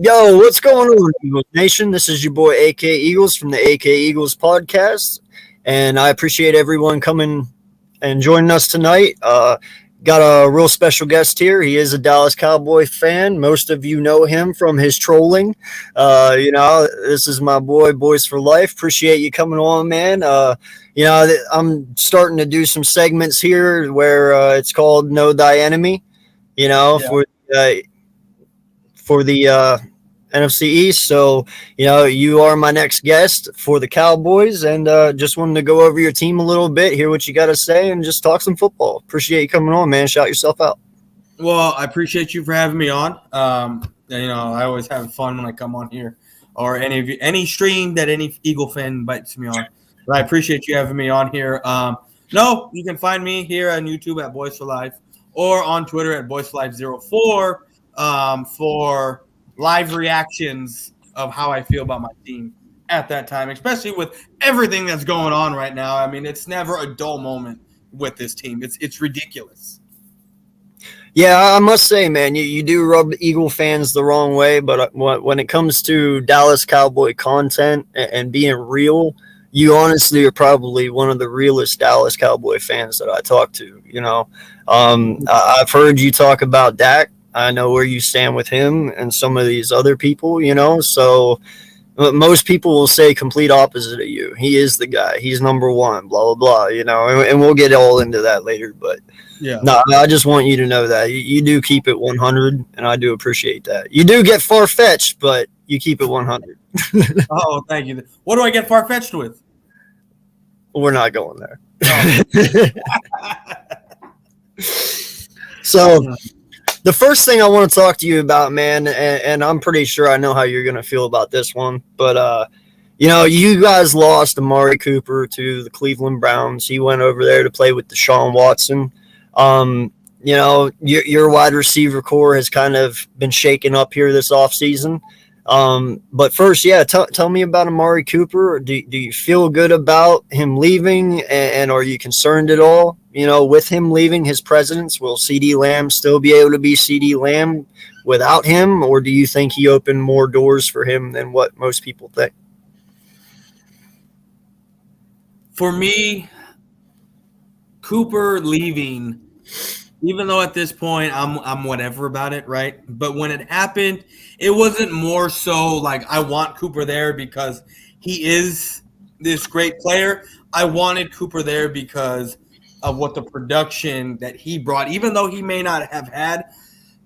Yo, what's going on, Eagles Nation? This is your boy AK Eagles from the AK Eagles podcast, and I appreciate everyone coming and joining us tonight. Got a real special guest here. He is a Dallas Cowboy fan. Most of you know him from his trolling. This is my boy, Boyz4Life. Appreciate you coming on, man. I'm starting to do some segments here where it's called Know Thy Enemy, for the NFC East. So, you are my next guest for the Cowboys, and just wanted to go over your team a little bit, hear what you got to say, and just talk some football. Appreciate you coming on, man. Shout yourself out. Well, I appreciate you for having me on. I always have fun when I come on here, or any stream that any Eagle fan invites me on. But I appreciate you having me on here. You can find me here on YouTube at Boyz4Life or on Twitter at Boyz4Life04 for live reactions of how I feel about my team at that time, especially with everything that's going on right now. I mean, it's never a dull moment with this team. It's ridiculous. Yeah, I must say, man, you do rub Eagle fans the wrong way, but when it comes to Dallas Cowboy content and being real, you honestly are probably one of the realest Dallas Cowboy fans that I talk to. I've heard you talk about Dak. I know where you stand with him and some of these other people, so most people will say complete opposite of you. He is the guy. He's number one, blah, blah, blah, and we'll get all into that later. But yeah, no, I just want you to know that you do keep it 100, and I do appreciate that. You do get far-fetched, but you keep it 100. Oh, thank you. What do I get far-fetched with? We're not going there. Oh. So the first thing I want to talk to you about, man, and I'm pretty sure I know how you're going to feel about this one, but, you guys lost Amari Cooper to the Cleveland Browns. He went over there to play with Deshaun Watson. Your wide receiver core has kind of been shaken up here this offseason. But first, tell me about Amari Cooper. Do you feel good about him leaving, and are you concerned at all? With him leaving, his presence, will CeeDee Lamb still be able to be CeeDee Lamb without him, or do you think he opened more doors for him than what most people think? For me, Cooper leaving, even though at this point I'm whatever about it, right? But when it happened, it wasn't more so like I want Cooper there because he is this great player. I wanted Cooper there because of what the production that he brought, even though he may not have had,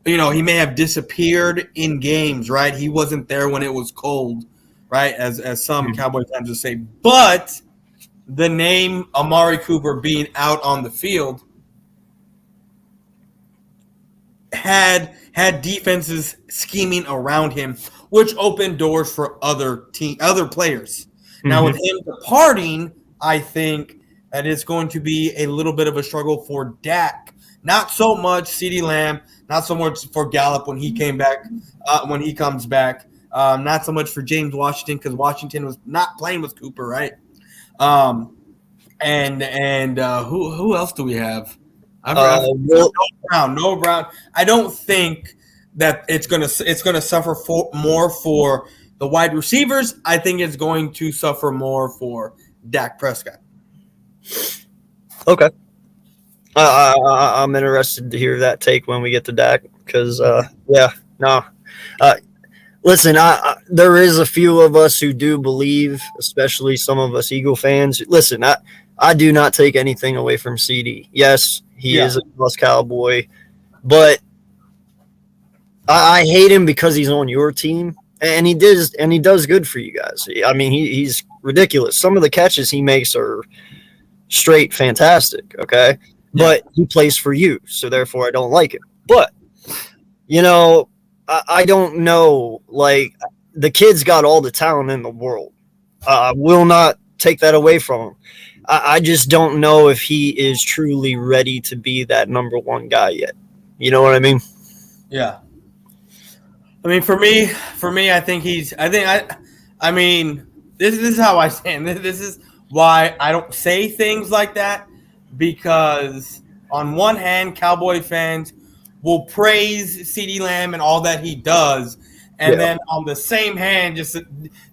he may have disappeared in games, right? He wasn't there when it was cold, right? As some Cowboy fans would say. But the name Amari Cooper being out on the field had defenses scheming around him, which opened doors for other players. Mm-hmm. Now with him departing, I think that it's going to be a little bit of a struggle for Dak. Not so much CeeDee Lamb, not so much for Gallup when he comes back. Not so much for James Washington because Washington was not playing with Cooper, right? Who else do we have? No Brown. I don't think that it's gonna suffer more for the wide receivers. I think it's going to suffer more for Dak Prescott. Okay. I'm interested to hear that take when we get to Dak because, listen, there is a few of us who do believe, especially some of us Eagle fans. Listen, I do not take anything away from CD. Yes, he is a Dallas Cowboy, but I hate him because he's on your team, and he does good for you guys. I mean, he's ridiculous. Some of the catches he makes are straight fantastic. Okay. But he plays for you. So therefore I don't like it. But, I don't know. Like, the kid's got all the talent in the world. I will not take that away from him. I just don't know if he is truly ready to be that number one guy yet. You know what I mean? Yeah. I mean, for me, I think I mean, this is how I stand. This is why I don't say things like that, because on one hand, Cowboy fans will praise CeeDee Lamb and all that he does, and then on the same hand, just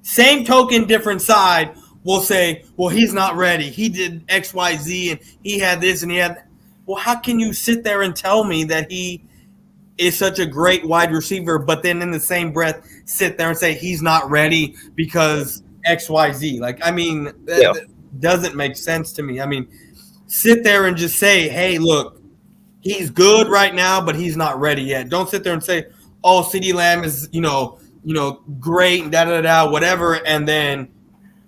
same token, different side, will say, well, he's not ready. He did X, Y, Z, and he had this and he had. Well, how can you sit there and tell me that he is such a great wide receiver, but then in the same breath sit there and say he's not ready because X, Y, Z? Like, I mean, that doesn't make sense to me. I mean, sit there and just say, hey, look, he's good right now, but he's not ready yet. Don't sit there and say, oh, CeeDee Lamb is, great and da-da-da, whatever, and then,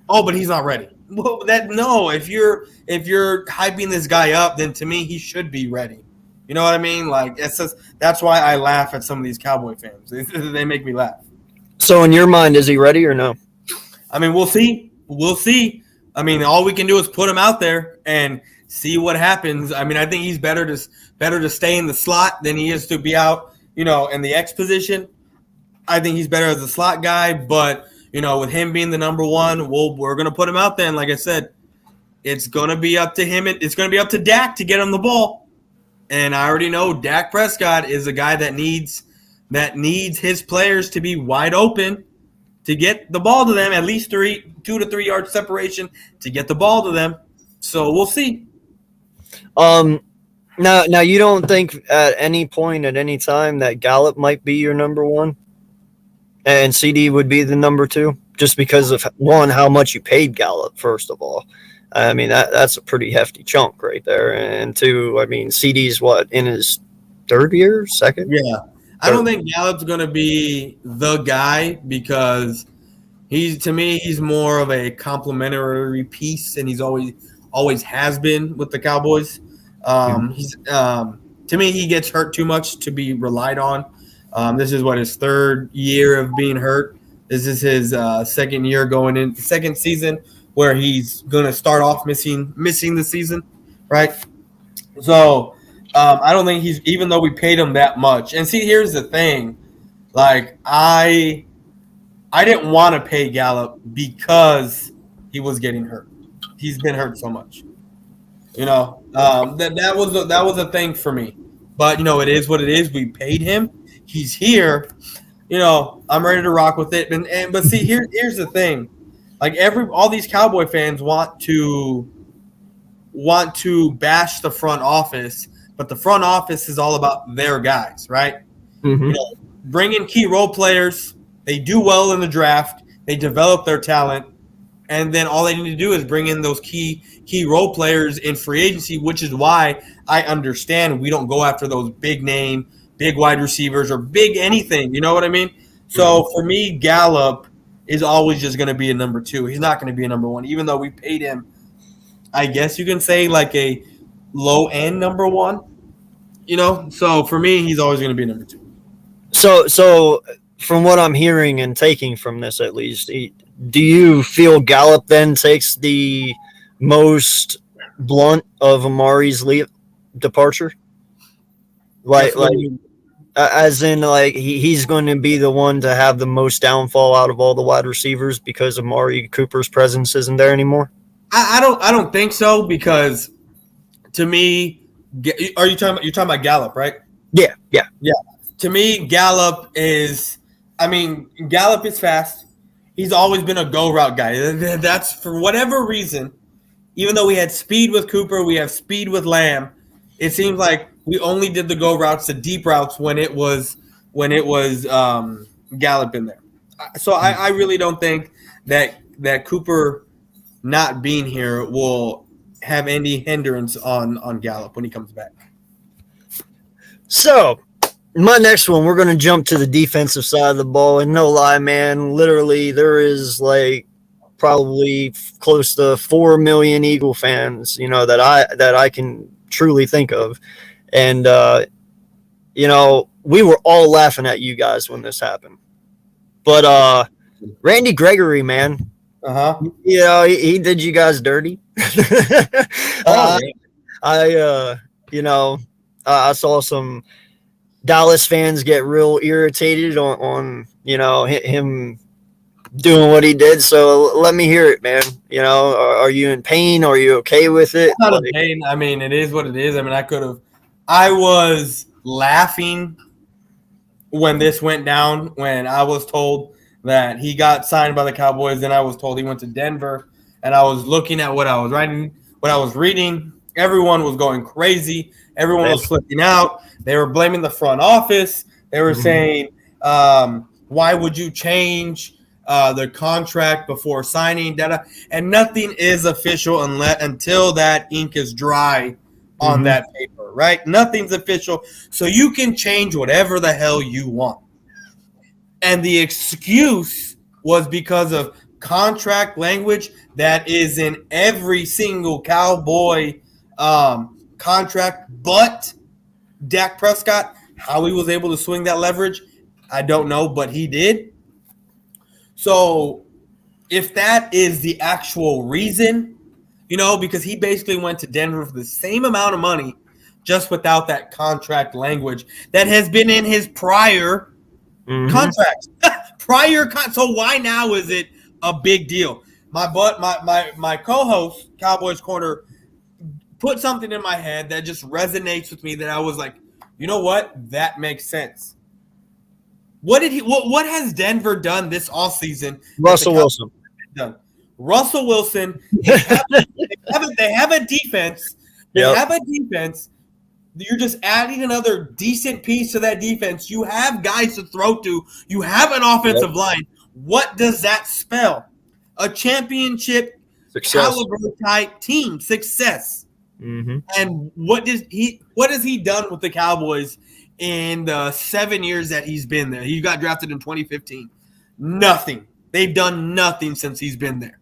oh, but he's not ready. Well, if you're hyping this guy up, then to me he should be ready. You know what I mean? Like, that's why I laugh at some of these Cowboy fans. They make me laugh. So in your mind, is he ready or no? I mean, we'll see. We'll see. I mean, all we can do is put him out there and see what happens. I mean, I think he's better to stay in the slot than he is to be out, in the X position. I think he's better as a slot guy, but with him being the number one, we're going to put him out there. And like I said, it's going to be up to him. It's going to be up to Dak to get him the ball. And I already know Dak Prescott is a guy that needs his players to be wide open to get the ball to them, at least 2 to 3 yard separation to get the ball to them. So we'll see. Now you don't think at any point at any time that Gallup might be your number one and CD would be the number two, just because of, one, how much you paid Gallup, first of all. I mean, that's a pretty hefty chunk right there. And two, I mean, CD's in his third year, second? Yeah. I don't think Gallup's going to be the guy, because to me, he's more of a complimentary piece, and he's always has been with the Cowboys. To me, he gets hurt too much to be relied on. This is his third year of being hurt. This is his second season where he's going to start off missing the season, right? So I don't think even though we paid him that much. And see, here's the thing. Like, I didn't want to pay Gallup because he was getting hurt. He's been hurt so much. That was a thing for me. But, it is what it is. We paid him. He's here. I'm ready to rock with it. But see, here's the thing. Like, all these Cowboy fans want to bash the front office, but the front office is all about their guys, right? Mm-hmm. Bring in key role players. They do well in the draft. They develop their talent, and then all they need to do is bring in those key role players in free agency, which is why I understand we don't go after those big name, big wide receivers or big anything. You know what I mean? So for me, Gallup is always just going to be a number two. He's not going to be a number one, even though we paid him, I guess you can say, like a low-end number one. So for me, he's always going to be number two. So from what I'm hearing and taking from this, at least, do you feel Gallup then takes the most blunt of Amari's departure? As in, like, he's going to be the one to have the most downfall out of all the wide receivers because Amari Cooper's presence isn't there anymore? I don't think so, because to me, you're talking about Gallup, right? Yeah. To me, Gallup is fast. He's always been a go route guy. That's, for whatever reason, even though we had speed with Cooper, we have speed with Lamb. It seems like we only did the go routes, the deep routes, when it was Gallup in there. So I really don't think that Cooper not being here will have any hindrance on Gallup when he comes back. So my next one, we're going to jump to the defensive side of the ball. And no lie, man, literally there is like probably close to 4 million Eagle fans, you know, that I can truly think of. And, you know, we were all laughing at you guys when this happened. But Randy Gregory, man, you know, he did you guys dirty. You know, I saw some Dallas fans get real irritated on you know, him doing what he did. So let me hear it, man. You know, are you in pain? Are you okay with it? I'm not in pain. I mean, it is what it is. I mean, I was laughing when this went down, when I was told that he got signed by the Cowboys, then I was told he went to Denver, and I was looking at what I was writing, what I was reading. Everyone was going crazy. Everyone was flipping out. They were blaming the front office. They were saying, why would you change the contract before signing? And nothing is official until that ink is dry on that paper, right? Nothing's official. So you can change whatever the hell you want. And the excuse was because of contract language that is in every single Cowboy contract, but Dak Prescott, how he was able to swing that leverage, I don't know, but he did. So if that is the actual reason, you know, because he basically went to Denver for the same amount of money, just without that contract language that has been in his prior contracts. So why now is it a big deal? My co-host, Cowboys Corner, put something in my head that just resonates with me that I was like, you know what? That makes sense. What has Denver done this offseason? Russell Wilson. Russell Wilson. They have a defense. They have a defense. You're just adding another decent piece to that defense. You have guys to throw to. You have an offensive line. What does that spell? A championship caliber type team. Success. And what has he done with the Cowboys in the 7 years that he's been there? He got drafted in 2015. Nothing. They've done nothing since he's been there.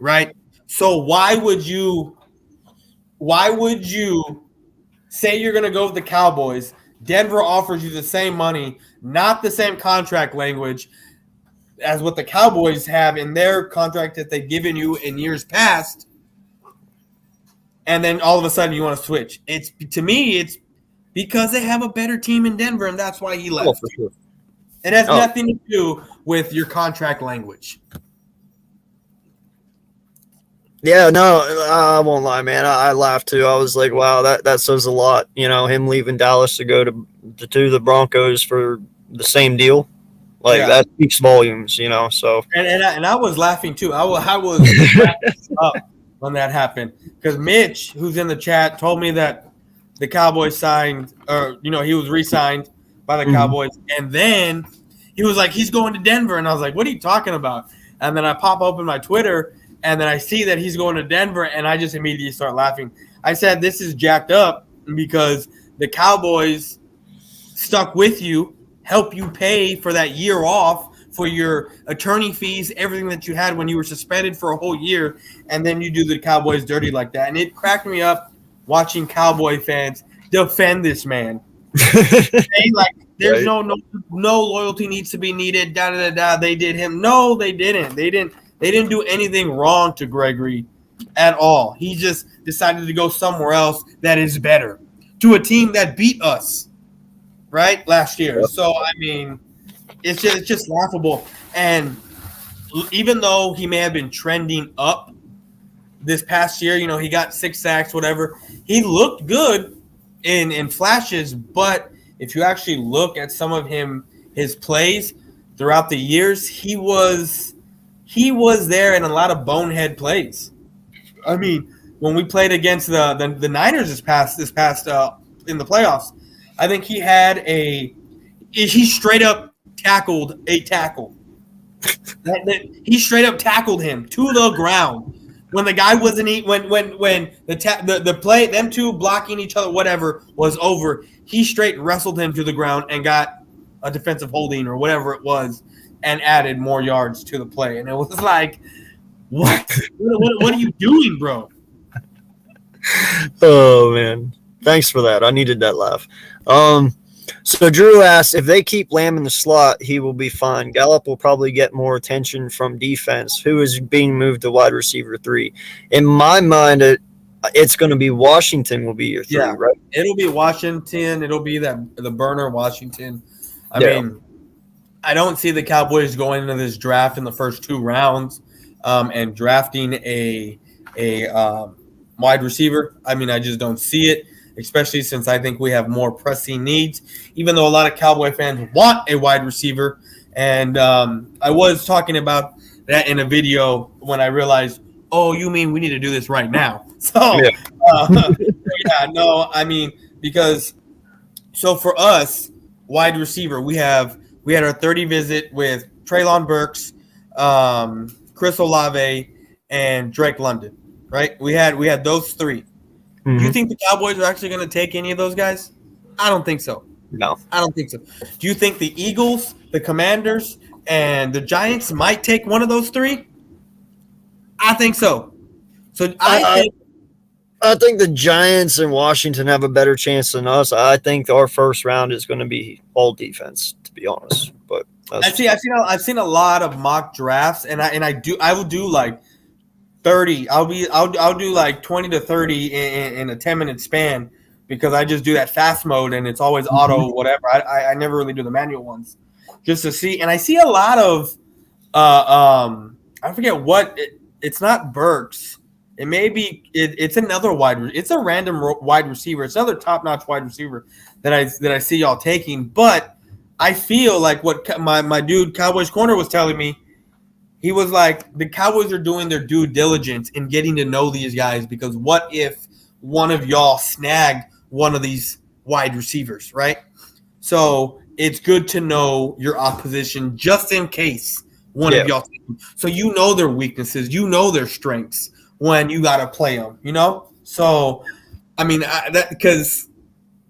Right? So why would you say you're going to go with the Cowboys? Denver offers you the same money, not the same contract language as what the Cowboys have in their contract that they've given you in years past. And then all of a sudden you want to switch. To me, it's because they have a better team in Denver, and that's why he left. For sure. It has nothing to do with your contract language. Yeah, no, I won't lie, man. I laughed too. I was like, wow, that says a lot. You know, him leaving Dallas to go to the Broncos for the same deal. Like, that speaks volumes, you know. So and I was laughing too. I was up when that happened, because Mitch, who's in the chat, told me that the Cowboys signed, or he was re-signed by the Cowboys, and then he was like, he's going to Denver, and I was like, what are you talking about? And then I pop open my Twitter, and then I see that he's going to Denver, and I just immediately start laughing. I said, this is jacked up because the Cowboys stuck with you, help you pay for that year off, for your attorney fees, everything that you had when you were suspended for a whole year, and then you do the Cowboys dirty like that. And it cracked me up watching Cowboy fans defend this man. Like, there's no loyalty needs to be needed, They did him. No, they didn't. They didn't do anything wrong to Gregory at all. He just decided to go somewhere else that is better, to a team that beat us, right, last year. So, I mean, it's just laughable. And even though he may have been trending up this past year, he got 6 sacks, whatever, he looked good in flashes. But if you actually look at some of his plays throughout the years, he was there in a lot of bonehead plays. I mean, when we played against the Niners this past in the playoffs, I think he straight up tackled a tackle. He straight up tackled him to the ground when the guy wasn't when the play, them two blocking each other, whatever, was over. He straight wrestled him to the ground and got a defensive holding or whatever it was, and added more yards to the play. And it was like, What? What are you doing, bro? Oh man, thanks for that. I needed that laugh. So Drew asks, if they keep Lamb in the slot, he will be fine. Gallup will probably get more attention from defense, who is being moved to wide receiver 3. In my mind, it's going to be Washington will be your 3, Yeah, right? it'll be Washington. It'll be the burner Washington. I Yeah. mean, I don't see the Cowboys going into this draft in the first 2 rounds and drafting a wide receiver. I mean, I just don't see it, especially since I think we have more pressing needs, even though a lot of Cowboy fans want a wide receiver. And I was talking about that in a video when I realized, oh, you mean we need to do this right now? So, Yeah. yeah, no, I mean, because so for us, wide receiver, we had our 30 visit with Treylon Burks, Chris Olave, and Drake London. Right? We had those 3. Do you think the Cowboys are actually going to take any of those guys? I don't think so. No. I don't think so. Do you think the Eagles, the Commanders, and the Giants might take one of those 3? I think so. So I think the Giants and Washington have a better chance than us. I think our first round is going to be all defense, to be honest. But I've seen a lot of mock drafts, and I will do like 30. I'll do like 20 to 30 in a 10-minute span because I just do that fast mode and it's always auto whatever. I never really do the manual ones just to see. And I see a lot of I forget what it's not Burks. It may be it's another it's a random wide receiver. It's another top-notch wide receiver that I see y'all taking. But I feel like what my dude Cowboys Corner was telling me. He was like, the Cowboys are doing their due diligence in getting to know these guys because what if one of y'all snagged one of these wide receivers, right? So it's good to know your opposition just in case one of y'all. So you know their weaknesses, you know their strengths when you got to play them, you know? So, I mean, because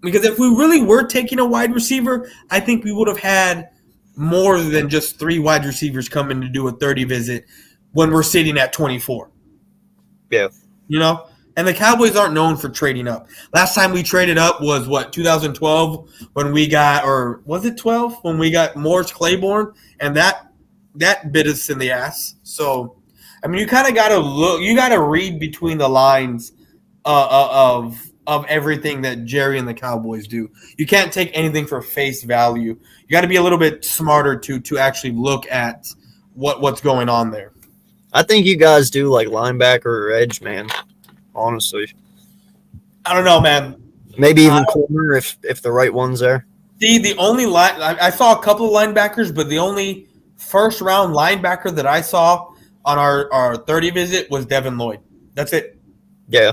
if we really were taking a wide receiver, I think we would have had more than just 3 wide receivers coming to do a 30 visit when we're sitting at 24. Yeah. You know? And the Cowboys aren't known for trading up. Last time we traded up was, 2012 when we got – or was it 12? When we got Morris Claiborne, and that bit us in the ass. So, I mean, you kind of got to look – you got to read between the lines of everything that Jerry and the Cowboys do. You can't take anything for face value. You got to be a little bit smarter to actually look at what's going on there. I think you guys do like linebacker or edge, man. Honestly, I don't know, man. Maybe even corner if the right one's there. See, the only I saw a couple of linebackers, but the only first round linebacker that I saw on our 30 visit was Devin Lloyd. That's it. Yeah,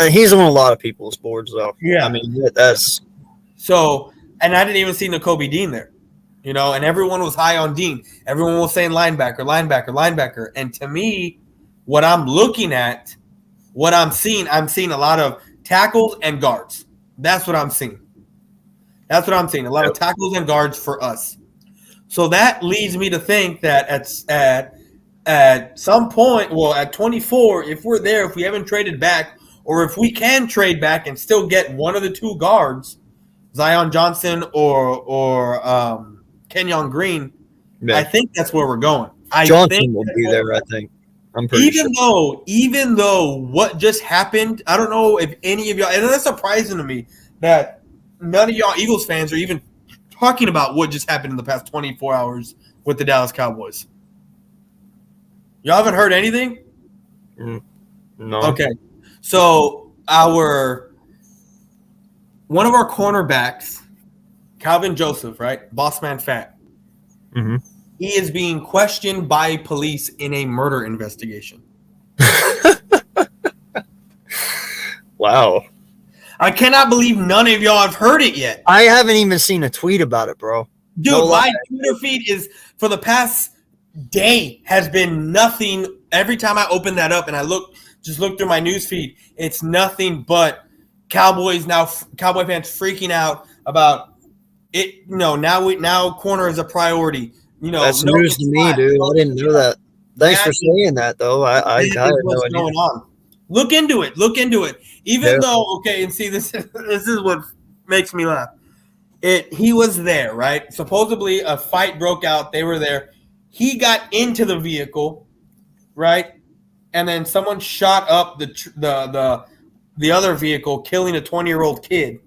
he's on a lot of people's boards, though. Yeah, I mean that's so. And I didn't even see Nakobe Dean there, you know. And everyone was high on Dean. Everyone was saying linebacker. And to me, what I'm looking at, what I'm seeing a lot of tackles and guards. That's what I'm seeing. A lot of tackles and guards for us. So that leads me to think that at some point, well, at 24, if we're there, if we haven't traded back, or if we can trade back and still get one of the 2 guards, Zion Johnson or Kenyon Green, I think that's where we're going. Johnson will be there, I think. I'm pretty sure. Even though what just happened, I don't know if any of y'all, and that's surprising to me that none of y'all Eagles fans are even talking about what just happened in the past 24 hours with the Dallas Cowboys. Y'all haven't heard anything? No. Okay. So one of our cornerbacks, Calvin Joseph, right? Boss Man Fat. Mm-hmm. He is being questioned by police in a murder investigation. Wow. I cannot believe none of y'all have heard it yet. I haven't even seen a tweet about it, bro. Dude, my Twitter feed is for the past day has been nothing. Every time I open that up and I look through my news feed, it's nothing but Cowboy fans freaking out about it. You know, now corner is a priority. You know, that's news to me, dude. I didn't know that. Thanks for saying that, though. I That had is no what's idea. going on. Look into it. Look into it. Even though, okay, and see, this is what makes me laugh. He was there, right? Supposedly a fight broke out. They were there. He got into the vehicle, right? And then someone shot up the other vehicle, killing a 20-year-old kid.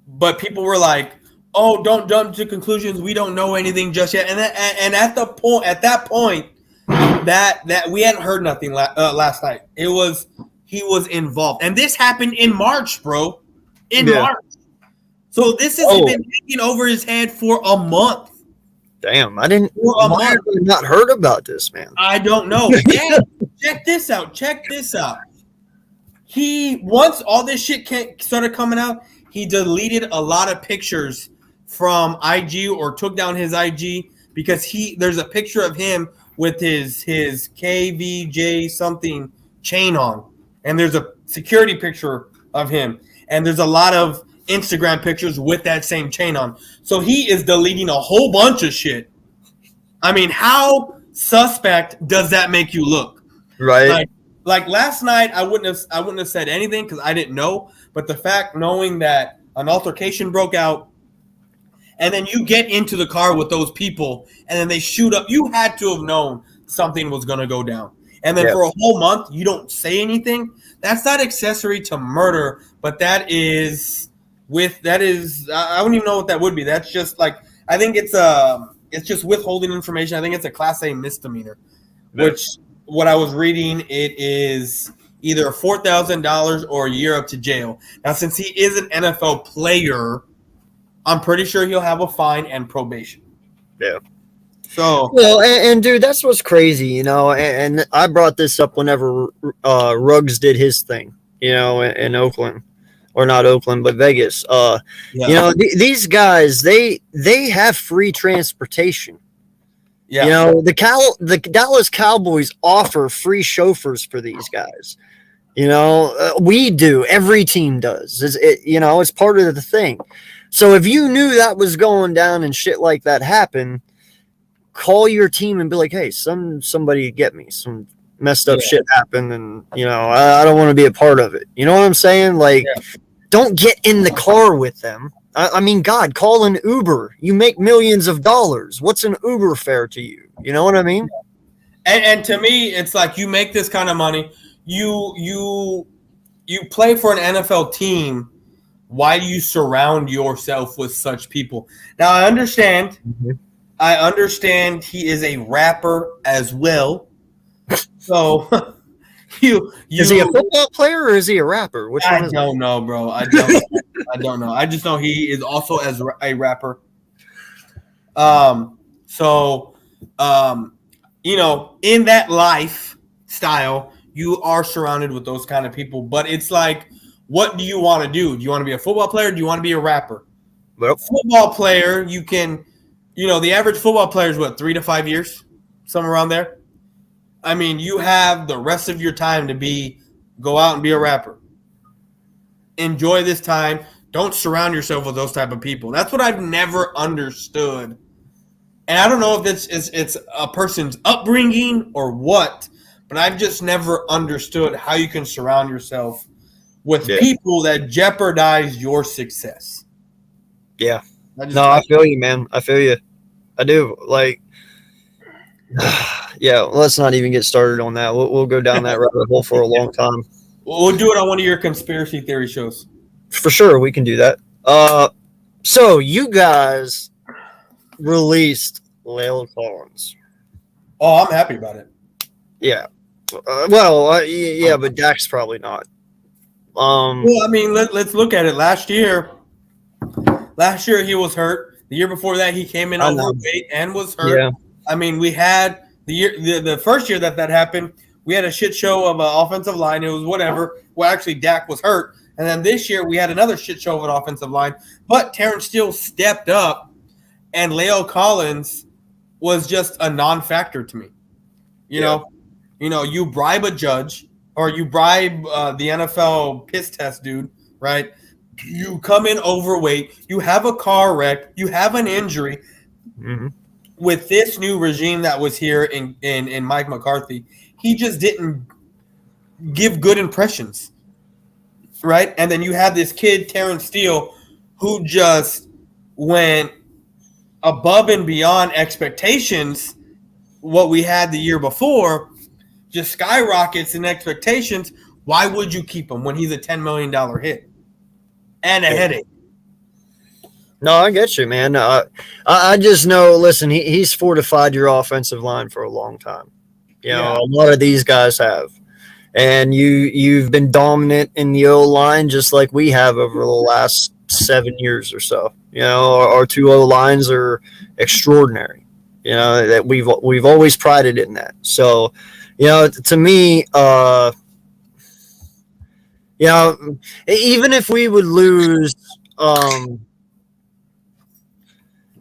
But people were like, "Oh, don't jump to conclusions. We don't know anything just yet." And at that point, that we hadn't heard nothing last night. He was involved, and this happened in March, bro. In March. So this has been hanging over his head for a month. Damn, I didn't. Why have I not heard about this, man? I don't know. Yeah, check this out. Once all this shit started coming out, he deleted a lot of pictures from IG or took down his IG because there's a picture of him with his KVJ something chain on, and there's a security picture of him, and there's a lot of Instagram pictures with that same chain on. So he is deleting a whole bunch of shit. I mean, how suspect does that make you look? Right. Like last night, I wouldn't have said anything because I didn't know. But the fact knowing that an altercation broke out, and then you get into the car with those people, and then they shoot up, you had to have known something was going to go down. And then for a whole month, you don't say anything. That's not accessory to murder, but I don't even know what that would be. That's just like, I think it's just withholding information. I think it's a Class A misdemeanor, which what I was reading, it is either $4,000 or a year up to jail. Now, since he is an NFL player, I'm pretty sure he'll have a fine and probation. Yeah. So and dude, that's what's crazy, and I brought this up whenever Ruggs did his thing, in Oakland. Or not Oakland, but Vegas. These guys, they have free transportation. Yeah. The Dallas Cowboys offer free chauffeurs for these guys. We do. Every team does. It's part of the thing. So if you knew that was going down and shit like that happened, call your team and be like, hey, somebody get me. Some messed up shit happened, and, I don't want to be a part of it. You know what I'm saying? Like, don't get in the car with them. I mean, God, call an Uber. You make millions of dollars. What's an Uber fare to you? You know what I mean? And to me, it's like, you make this kind of money. You play for an NFL team. Why do you surround yourself with such people? Now, I understand. Mm-hmm. I understand he is a rapper as well. So is he a football player or is he a rapper? Which one is don't know, bro. I don't know. I just know he is also as a rapper. In that lifestyle, you are surrounded with those kind of people. But it's like, what do you want to do? Do you want to be a football player? Do you want to be a rapper? Well, football player, you can, the average football player is what, 3 to 5 years, somewhere around there. I mean, you have the rest of your time to go out and be a rapper. Enjoy this time. Don't surround yourself with those type of people. That's what I've never understood. And I don't know if it's a person's upbringing or what, but I've just never understood how you can surround yourself with people that jeopardize your success. Yeah. I feel you, man. I feel you. I do. Like, let's not even get started on that. We'll go down that rabbit hole for a long time. We'll do it on one of your conspiracy theory shows. For sure, we can do that. So you guys released La'el Collins. Oh, I'm happy about it. Yeah. But Dak's probably not. Well, I mean, let's look at it. Last year he was hurt. The year before that, he came in overweight and was hurt. Yeah. I mean, we had the first year that happened, we had a shit show of an offensive line. It was whatever. Well, actually, Dak was hurt. And then this year, we had another shit show of an offensive line. But Terrence Steele stepped up, and La'el Collins was just a non-factor to me. You bribe a judge or you bribe the NFL piss test dude, right? You come in overweight. You have a car wreck. You have an injury. Mm-hmm. with this new regime that was here in Mike McCarthy, he just didn't give good impressions, right? And then you have this kid, Terrence Steele, who just went above and beyond expectations, what we had the year before, just skyrockets in expectations. Why would you keep him when he's a $10 million hit and a headache? No, I get you, man. I just know, listen, he's fortified your offensive line for a long time. You know, a lot of these guys have. And you've been dominant in the O-line just like we have over the last 7 years or so. You know, our two O-lines are extraordinary. You know, that we've always prided in that. So, you know, to me, you know, even if we would lose,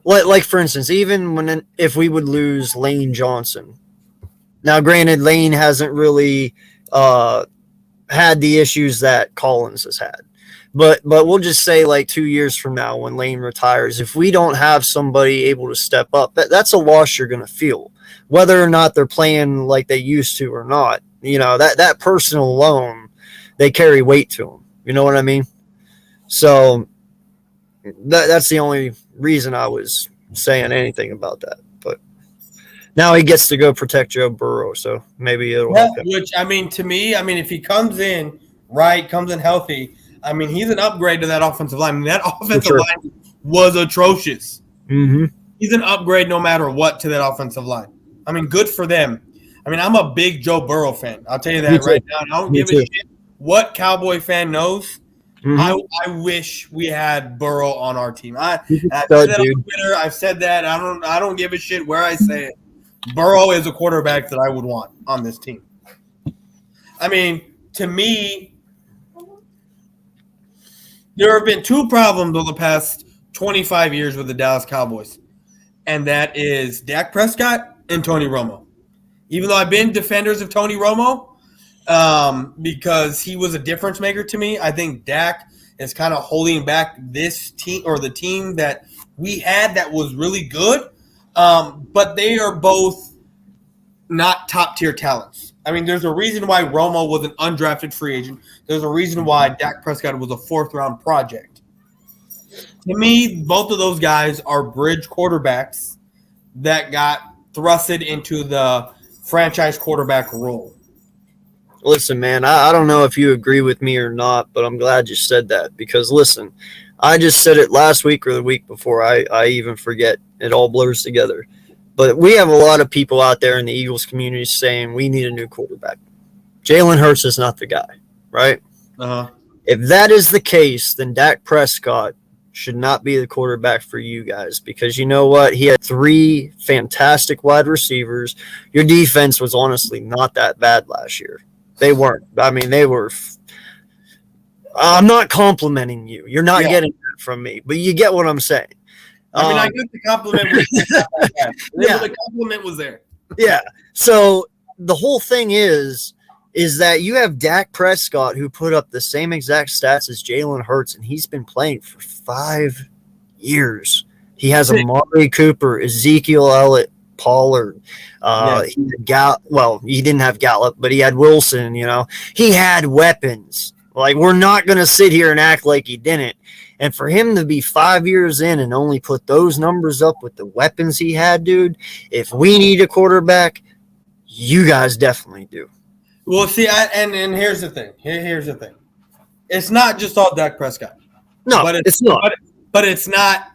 like for instance, even if we would lose Lane Johnson. Now, granted, Lane hasn't really had the issues that Collins has had. But we'll just say like 2 years from now when Lane retires, if we don't have somebody able to step up, that's a loss you're going to feel. Whether or not they're playing like they used to or not, you know, that person alone, they carry weight to them. You know what I mean? So that's the only reason I was saying anything about that. But now he gets to go protect Joe Burrow, so maybe it'll help him. Which, I mean, to me, I mean, if he comes in right, comes in healthy, I mean, he's an upgrade to that offensive line. I mean, that offensive line was atrocious. Mm-hmm. He's an upgrade no matter what to that offensive line. I mean, good for them. I mean, I'm a big Joe Burrow fan. I'll tell you that right now. I don't give a shit what Cowboy fan knows. Mm-hmm. I wish we had Burrow on our team. I've said that on Twitter. I've said that. I don't give a shit where I say it. Burrow is a quarterback that I would want on this team. I mean, to me, there have been two problems over the past 25 years with the Dallas Cowboys, and that is Dak Prescott and Tony Romo. Even though I've been defenders of Tony Romo because he was a difference maker to me, I think Dak is kind of holding back this team or the team that we had that was really good, but they are both not top-tier talents. I mean, there's a reason why Romo was an undrafted free agent. There's a reason why Dak Prescott was a fourth-round project. To me, both of those guys are bridge quarterbacks that got thrusted into the franchise quarterback role. Listen, man, I don't know if you agree with me or not, but I'm glad you said that because, listen, I just said it last week or the week before. I even forget. It all blurs together. But we have a lot of people out there in the Eagles community saying we need a new quarterback. Jalen Hurts is not the guy, right? Uh-huh. If that is the case, then Dak Prescott should not be the quarterback for you guys because you know what? He had 3 fantastic wide receivers. Your defense was honestly not that bad last year. They weren't. I mean, they were I'm not complimenting you. You're not getting that from me, but you get what I'm saying. I mean, I get the compliment. The compliment was there. Yeah. So the whole thing is that you have Dak Prescott who put up the same exact stats as Jalen Hurts, and he's been playing for 5 years. He has Amari Cooper, Ezekiel Elliott, Pollard. He didn't have Gallup, but he had Wilson. You know, he had weapons. Like, we're not going to sit here and act like he didn't. And for him to be 5 years in and only put those numbers up with the weapons he had, dude, if we need a quarterback, you guys definitely do. Well, see, and here's the thing. Here's the thing. It's not just all Dak Prescott. No, it's not. But it's not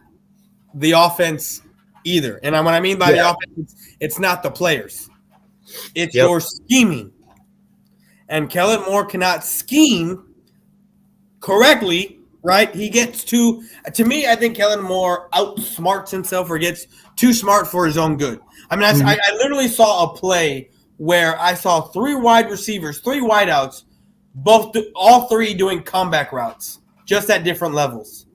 the offense either. And what I mean by the offense, it's not the players. It's your scheming. And Kellen Moore cannot scheme correctly. Right, he gets to me. I think Kellen Moore outsmarts himself or gets too smart for his own good. I mean, I literally saw a play where I saw 3 wide receivers, 3 wideouts, all 3 doing comeback routes, just at different levels.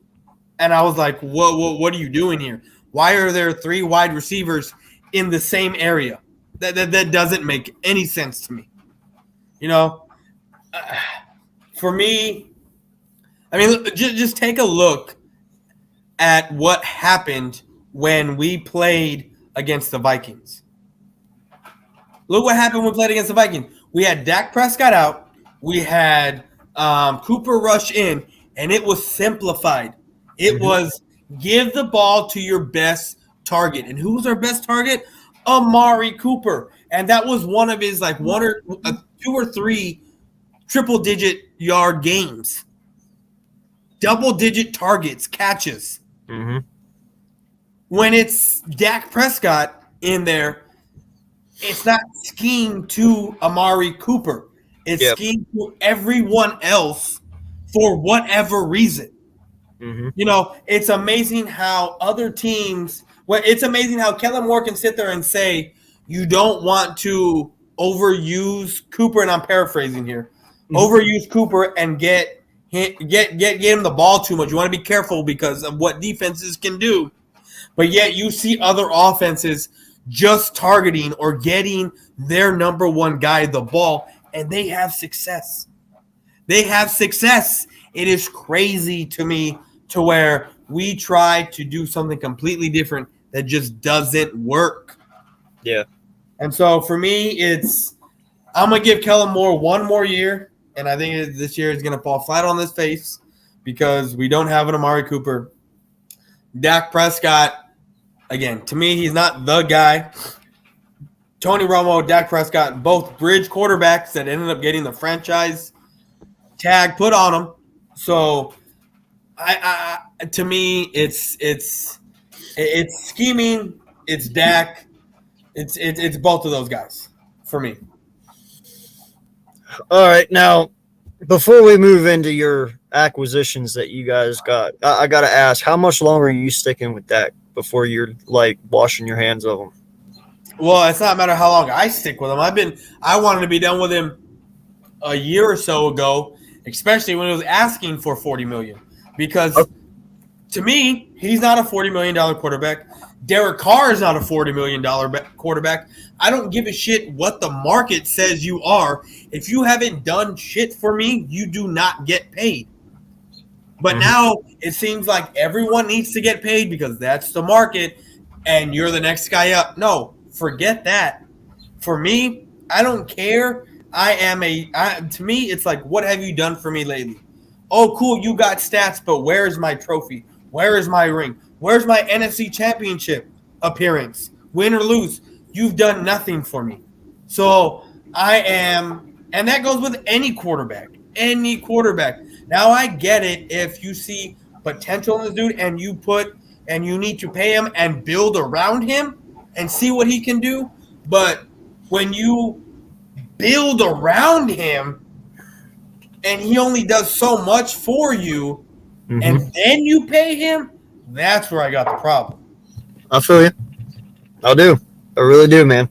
And I was like, "Whoa, what are you doing here? Why are there 3 wide receivers in the same area? That doesn't make any sense to me." You know, for me. I mean, just take a look at what happened when we played against the Vikings. Look what happened when we played against the Vikings. We had Dak Prescott out. We had Cooper rush in, and it was simplified. It was give the ball to your best target. And who was our best target? Amari Cooper. And that was one of his like 2 or 3 triple-digit yard games. Double-digit targets, catches. Mm-hmm. When it's Dak Prescott in there, it's not schemed to Amari Cooper. It's schemed to everyone else for whatever reason. Mm-hmm. You know, it's amazing how other teams – well, it's amazing how Kellen Moore can sit there and say you don't want to overuse Cooper, and I'm paraphrasing here, overuse Cooper and get him the ball too much. You want to be careful because of what defenses can do. But yet you see other offenses just targeting or getting their number one guy the ball, and they have success. They have success. It is crazy to me to where we try to do something completely different that just doesn't work. Yeah. And so for me, I'm going to give Kellen Moore one more year, and I think this year is going to fall flat on his face because we don't have an Amari Cooper. Dak Prescott, again, to me, he's not the guy. Tony Romo, Dak Prescott, both bridge quarterbacks that ended up getting the franchise tag put on them. So, to me, it's scheming. It's Dak. It's both of those guys for me. All right, now before we move into your acquisitions that you guys got, I got to ask, how much longer are you sticking with Dak before you're like washing your hands of him? Well, it's not a matter how long I stick with him. I wanted to be done with him a year or so ago, especially when he was asking for $40 million. Because to me, he's not a $40 million quarterback. Derek Carr is not a $40 million quarterback. I don't give a shit what the market says you are. If you haven't done shit for me, you do not get paid. But now it seems like everyone needs to get paid because that's the market and you're the next guy up. No, forget that. For me, I don't care. To me, it's like, what have you done for me lately? Oh, cool, you got stats, but where is my trophy? Where is my ring? Where's my NFC Championship appearance? Win or lose, you've done nothing for me. So and that goes with any quarterback. Any quarterback. Now I get it if you see potential in this dude and you need to pay him and build around him and see what he can do. But when you build around him and he only does so much for you and then you pay him, that's where I got the problem. I feel you. I do. I really do, man.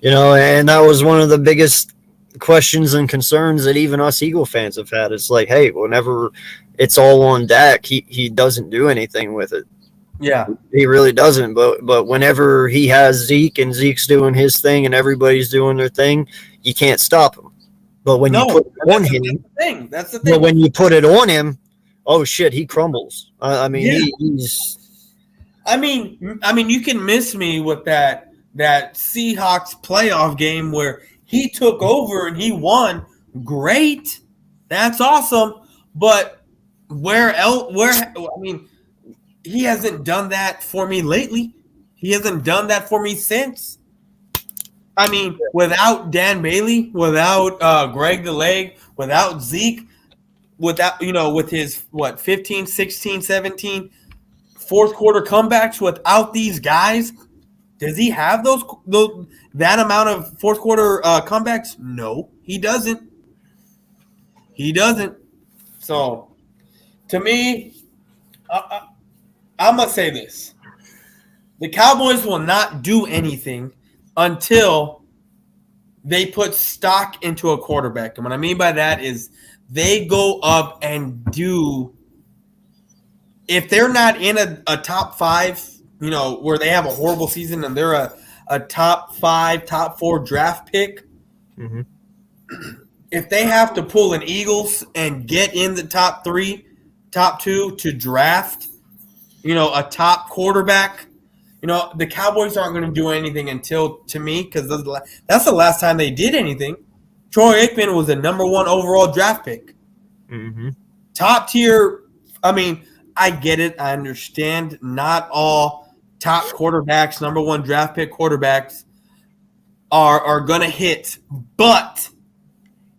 You know, and that was one of the biggest questions and concerns that even us Eagle fans have had. It's like, hey, whenever it's all on Dak, he doesn't do anything with it. Yeah. He really doesn't. But whenever he has Zeke and Zeke's doing his thing and everybody's doing their thing, you can't stop him. But when you put it on him, that's the thing. But when you put it on him, oh shit, he crumbles. I mean, he's. I mean, you can miss me with that Seahawks playoff game where he took over and he won. Great, that's awesome. But where else? He hasn't done that for me lately. He hasn't done that for me since. I mean, without Dan Bailey, without Greg the Leg, without Zeke, without with his 15, 16, 17 fourth quarter comebacks, without these guys, does he have that amount of fourth quarter comebacks? No, he doesn't. He doesn't. So, to me, I'm gonna say this: the Cowboys will not do anything until they put stock into a quarterback. And what I mean by that is they go up and do. If they're not in a top 5, where they have a horrible season and they're a top 5, top 4 draft pick, if they have to pull an Eagles and get in the top 3, top 2 to draft, a top quarterback, the Cowboys aren't going to do anything until, to me, because that's the last time they did anything. Troy Aikman was the number 1 overall draft pick. Mm-hmm. Top tier. I mean, I get it. I understand. Not all top quarterbacks, number 1 draft pick quarterbacks are going to hit. But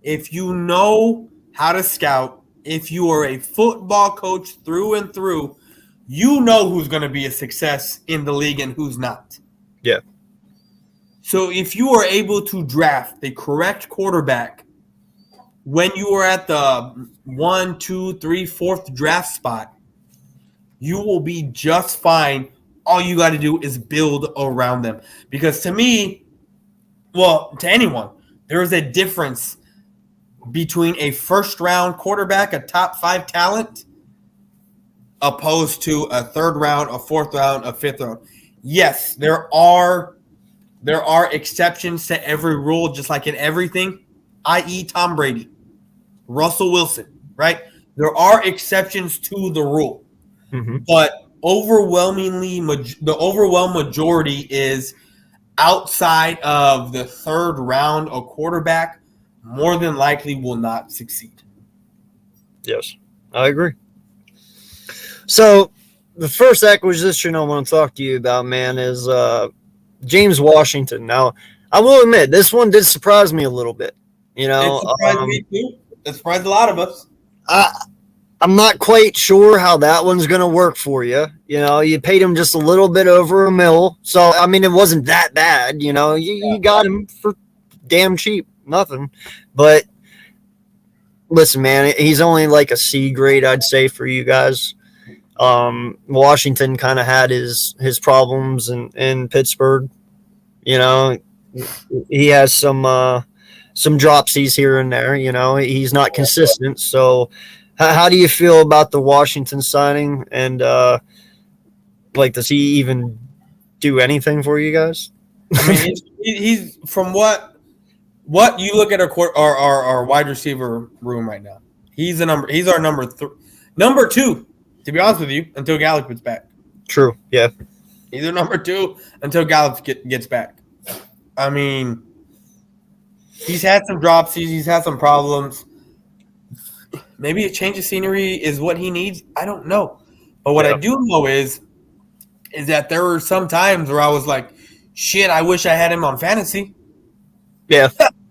if you know how to scout, if you are a football coach through and through, you know who's going to be a success in the league and who's not. Yeah. So if you are able to draft the correct quarterback when you are at the 1, 2, 3, 4th draft spot, you will be just fine. All you got to do is build around them. Because to me, well, to anyone, there is a difference between a first-round quarterback, a top 5 talent, opposed to a 3rd round, a 4th round, a 5th round. Yes, there are exceptions to every rule, just like in everything, i.e. Tom Brady, Russell Wilson, right? There are exceptions to the rule. Mm-hmm. But overwhelmingly, the overwhelming majority is outside of the 3rd round, a quarterback more than likely will not succeed. Yes, I agree. So the first acquisition I want to talk to you about, man, is James Washington. Now, I will admit, this one did surprise me a little bit. It surprised me too. It surprised a lot of us. I'm not quite sure how that one's going to work for you. You paid him just a little bit over $1 million. So, I mean, it wasn't that bad. You got him for damn cheap. Nothing. But listen, man, he's only like a C grade, I'd say, for you guys. Washington kind of had his problems in Pittsburgh. He has some dropsies here and there. He's not consistent. So how do you feel about the Washington signing? And does he even do anything for you guys? I mean, he's from what you look at our wide receiver room right now. He's our number 2. To be honest with you, until Gallup gets back. True. Yeah. He's our number 2 until Gallup gets back. I mean, he's had some dropsies. He's had some problems. Maybe a change of scenery is what he needs. I don't know. But what I do know is that there were some times where I was like, shit, I wish I had him on fantasy. Yeah.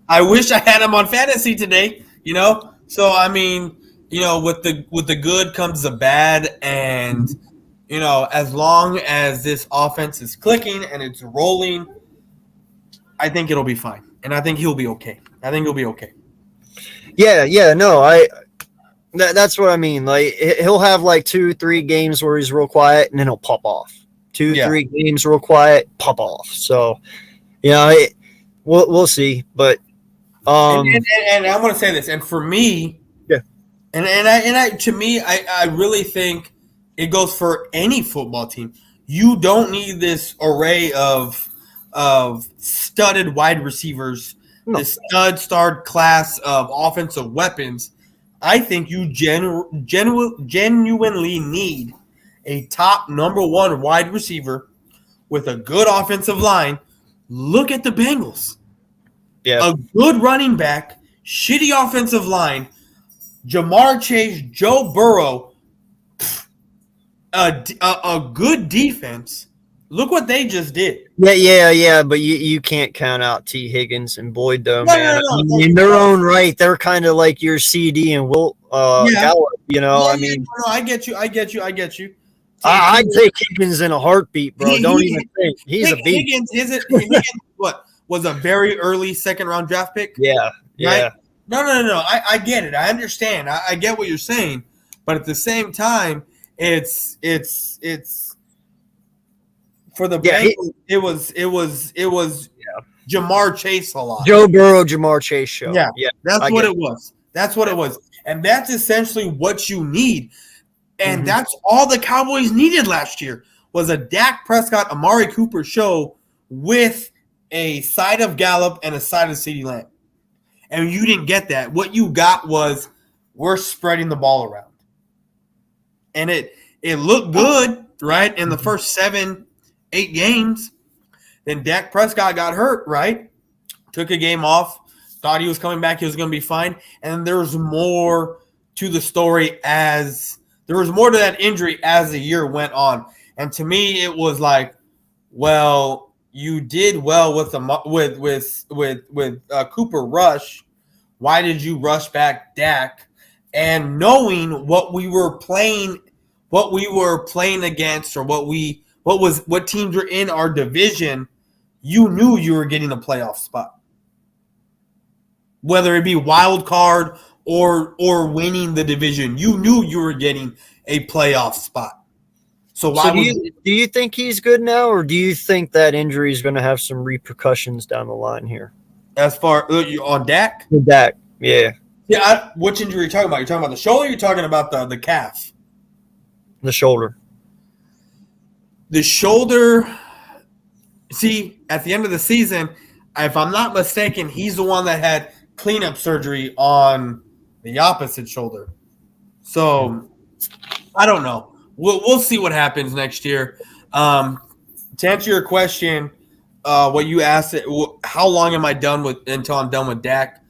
I wish I had him on fantasy today, So, I mean, with the good comes the bad. And, as long as this offense is clicking and it's rolling, I think it'll be fine. And I think he'll be okay. Yeah. No, that's what I mean. Like, he'll have like 2-3 games where he's real quiet and then he'll pop off. 2-3 games real quiet, pop off. So, we'll see. But, and I want to say this. And for me, I really think it goes for any football team. You don't need this array of studded wide receivers, this stud-starred class of offensive weapons. I think you genuinely need a top number 1 wide receiver with a good offensive line. Look at the Bengals. Yeah. A good running back, shitty offensive line, Jamar Chase, Joe Burrow, a good defense. Look what they just did. Yeah. But you can't count out T. Higgins and Boyd, though, man. In their own right, they're kind of like your CD and Will Gallup. I get you. I'd take Higgins in a heartbeat, bro. Don't even think. He's a beast. Higgins what was a very early 2nd round draft pick? Yeah. Right? No. I get it. I understand. I get what you're saying, but at the same time, it's for the Bengals. It was Jamar Chase a lot. Joe Burrow, Jamar Chase show. Yeah. That's what it was. And that's essentially what you need. And that's all the Cowboys needed last year was a Dak Prescott, Amari Cooper show with a side of Gallup and a side of CeeDee Lamb. And you didn't get that. What you got was we're spreading the ball around. And it looked good, right, in the first 7 8 games. Then Dak Prescott got hurt, right? Took a game off. Thought he was coming back. He was going to be fine. And there's more to the story there was more to that injury as the year went on. And to me, it was like, well, you did well with Cooper Rush. Why did you rush back Dak? And knowing what teams against, or what teams were in our division, you knew you were getting a playoff spot. Whether it be wild card or winning the division, you knew you were getting a playoff spot. So do you think he's good now, or do you think that injury is going to have some repercussions down the line here? As far on Dak? Dak, yeah. Yeah, which injury are you talking about? You're talking about the shoulder, or you're talking about the calf? The shoulder. The shoulder, see, at the end of the season, if I'm not mistaken, he's the one that had cleanup surgery on the opposite shoulder. So, I don't know. We'll see what happens next year. To answer your question, what you asked, how long am I until I'm done with Dak?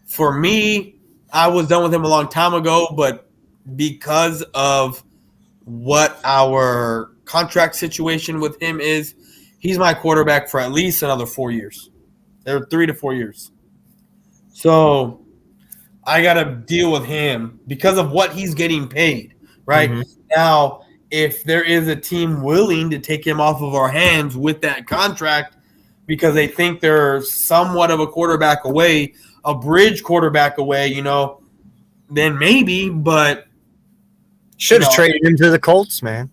For me, I was done with him a long time ago, but because of what our contract situation with him is, he's my quarterback for at least another 4 years. They're 3 to 4 years. So I got to deal with him because of what he's getting paid, right? Mm-hmm. Now, if there is a team willing to take him off of our hands with that contract because they think they're somewhat of a quarterback away, a bridge quarterback away, then maybe, but should have traded him to the Colts, man.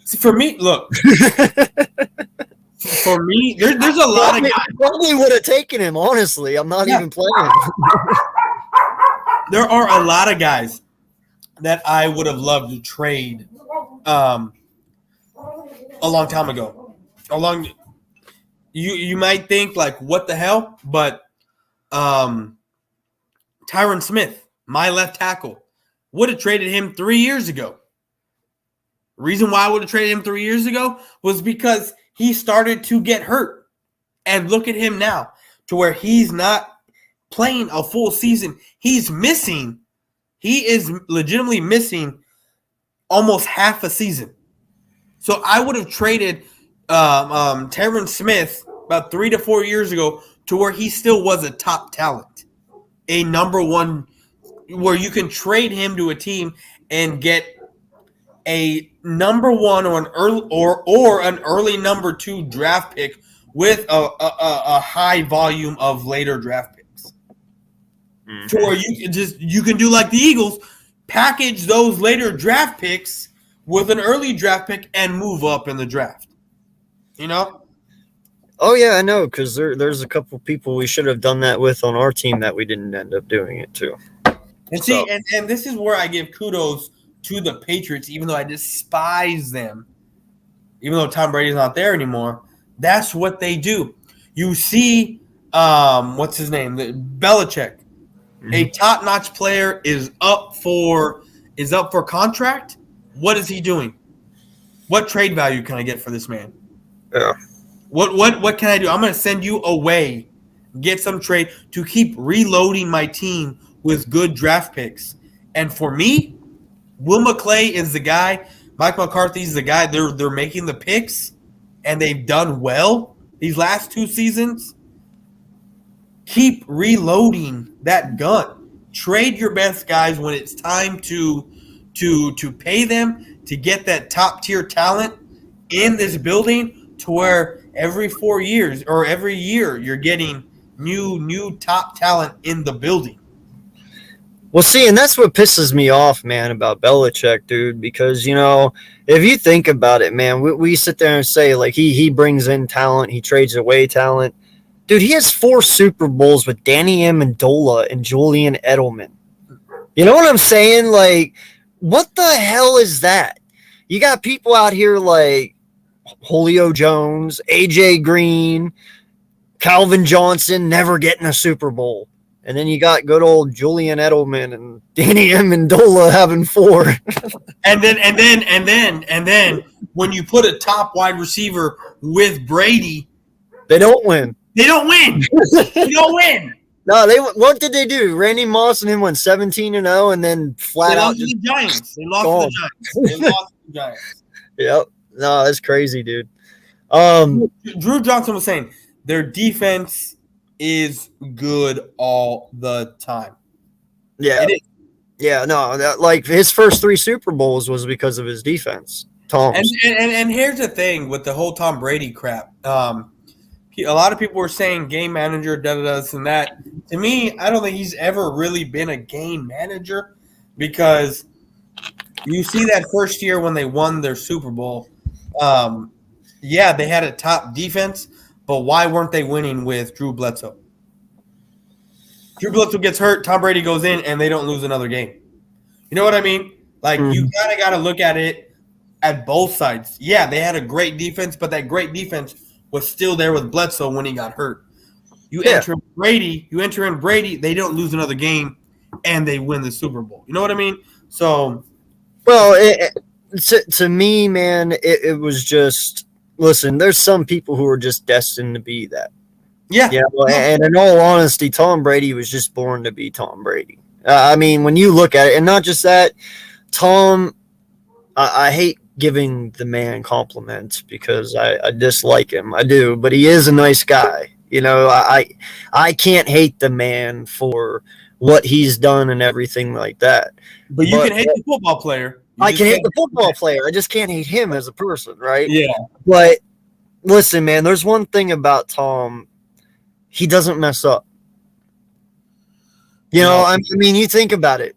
See, for me, look. For me, there's a lot of guys. Probably would have taken him, honestly. I'm not even playing. There are a lot of guys that I would have loved to trade a long time ago. You might think, like, what the hell? But Tyron Smith, my left tackle, would have traded him 3 years ago. The reason why I would have traded him 3 years ago was because he started to get hurt. And look at him now, to where he's not playing a full season. He is legitimately missing almost half a season. So I would have traded Tyron Smith about 3 to 4 years ago to where he still was a top talent, a number one, where you can trade him to a team and get a number one or an early number 2 draft pick with a high volume of later draft picks. Mm-hmm. To where you can do like the Eagles, package those later draft picks with an early draft pick and move up in the draft. Oh yeah, I know, because there's a couple people we should have done that with on our team that we didn't end up doing it to. And see, and this is where I give kudos to the Patriots, even though I despise them, even though Tom Brady's not there anymore. That's what they do. You see, what's his name? Belichick, mm-hmm. A top-notch player is up for contract. What is he doing? What trade value can I get for this man? Yeah. What can I do? I'm going to send you away, get some trade to keep reloading my team with good draft picks. And for me, Will McClay is the guy. Mike McCarthy's the guy. They're making the picks, and they've done well these last 2 seasons. Keep reloading that gun. Trade your best guys when it's time to pay them to get that top tier talent in this building, to where every 4 years or every year you're getting new top talent in the building. Well, see, and that's what pisses me off, man, about Belichick, dude, because, if you think about it, man, we sit there and say, like, he brings in talent, he trades away talent. Dude, he has 4 Super Bowls with Danny Amendola and Julian Edelman. You know what I'm saying? Like, what the hell is that? You got people out here like Julio Jones, AJ Green, Calvin Johnson never getting a Super Bowl. And then you got good old Julian Edelman and Danny Amendola having 4. and then when you put a top wide receiver with Brady, they don't win. They don't win. They don't win. No, what did they do? Randy Moss and him went 17-0, and then flat out just the Giants. They lost to the Giants. They lost to the Giants. Yep. No, that's crazy, dude. Drew Johnson was saying their defense is good all the time. Yeah. It is. Yeah, no, like his first 3 Super Bowls was because of his defense. And here's the thing with the whole Tom Brady crap. A lot of people were saying game manager, this and that. To me, I don't think he's ever really been a game manager because you see that first year when they won their Super Bowl. Yeah, they had a top defense, but why weren't they winning with Drew Bledsoe? Drew Bledsoe gets hurt, Tom Brady goes in, and they don't lose another game. You know what I mean? Like, you kind of got to look at it at both sides. Yeah, they had a great defense, but that great defense was still there with Bledsoe when he got hurt. Enter in Brady, they don't lose another game, and they win the Super Bowl. You know what I mean? So, well, to me, man, it was just listen. There's some people who are just destined to be that. Yeah. And in all honesty, Tom Brady was just born to be Tom Brady. I mean, when you look at it, and not just that, Tom. I hate giving the man compliments because I dislike him. I do, but he is a nice guy. You know, I can't hate the man for what he's done and everything like that. But you can hate the football player. I can hate the football player. I just can't hate him as a person, right? Yeah. But listen, man, there's one thing about Tom. He doesn't mess up. You know, I mean, you think about it.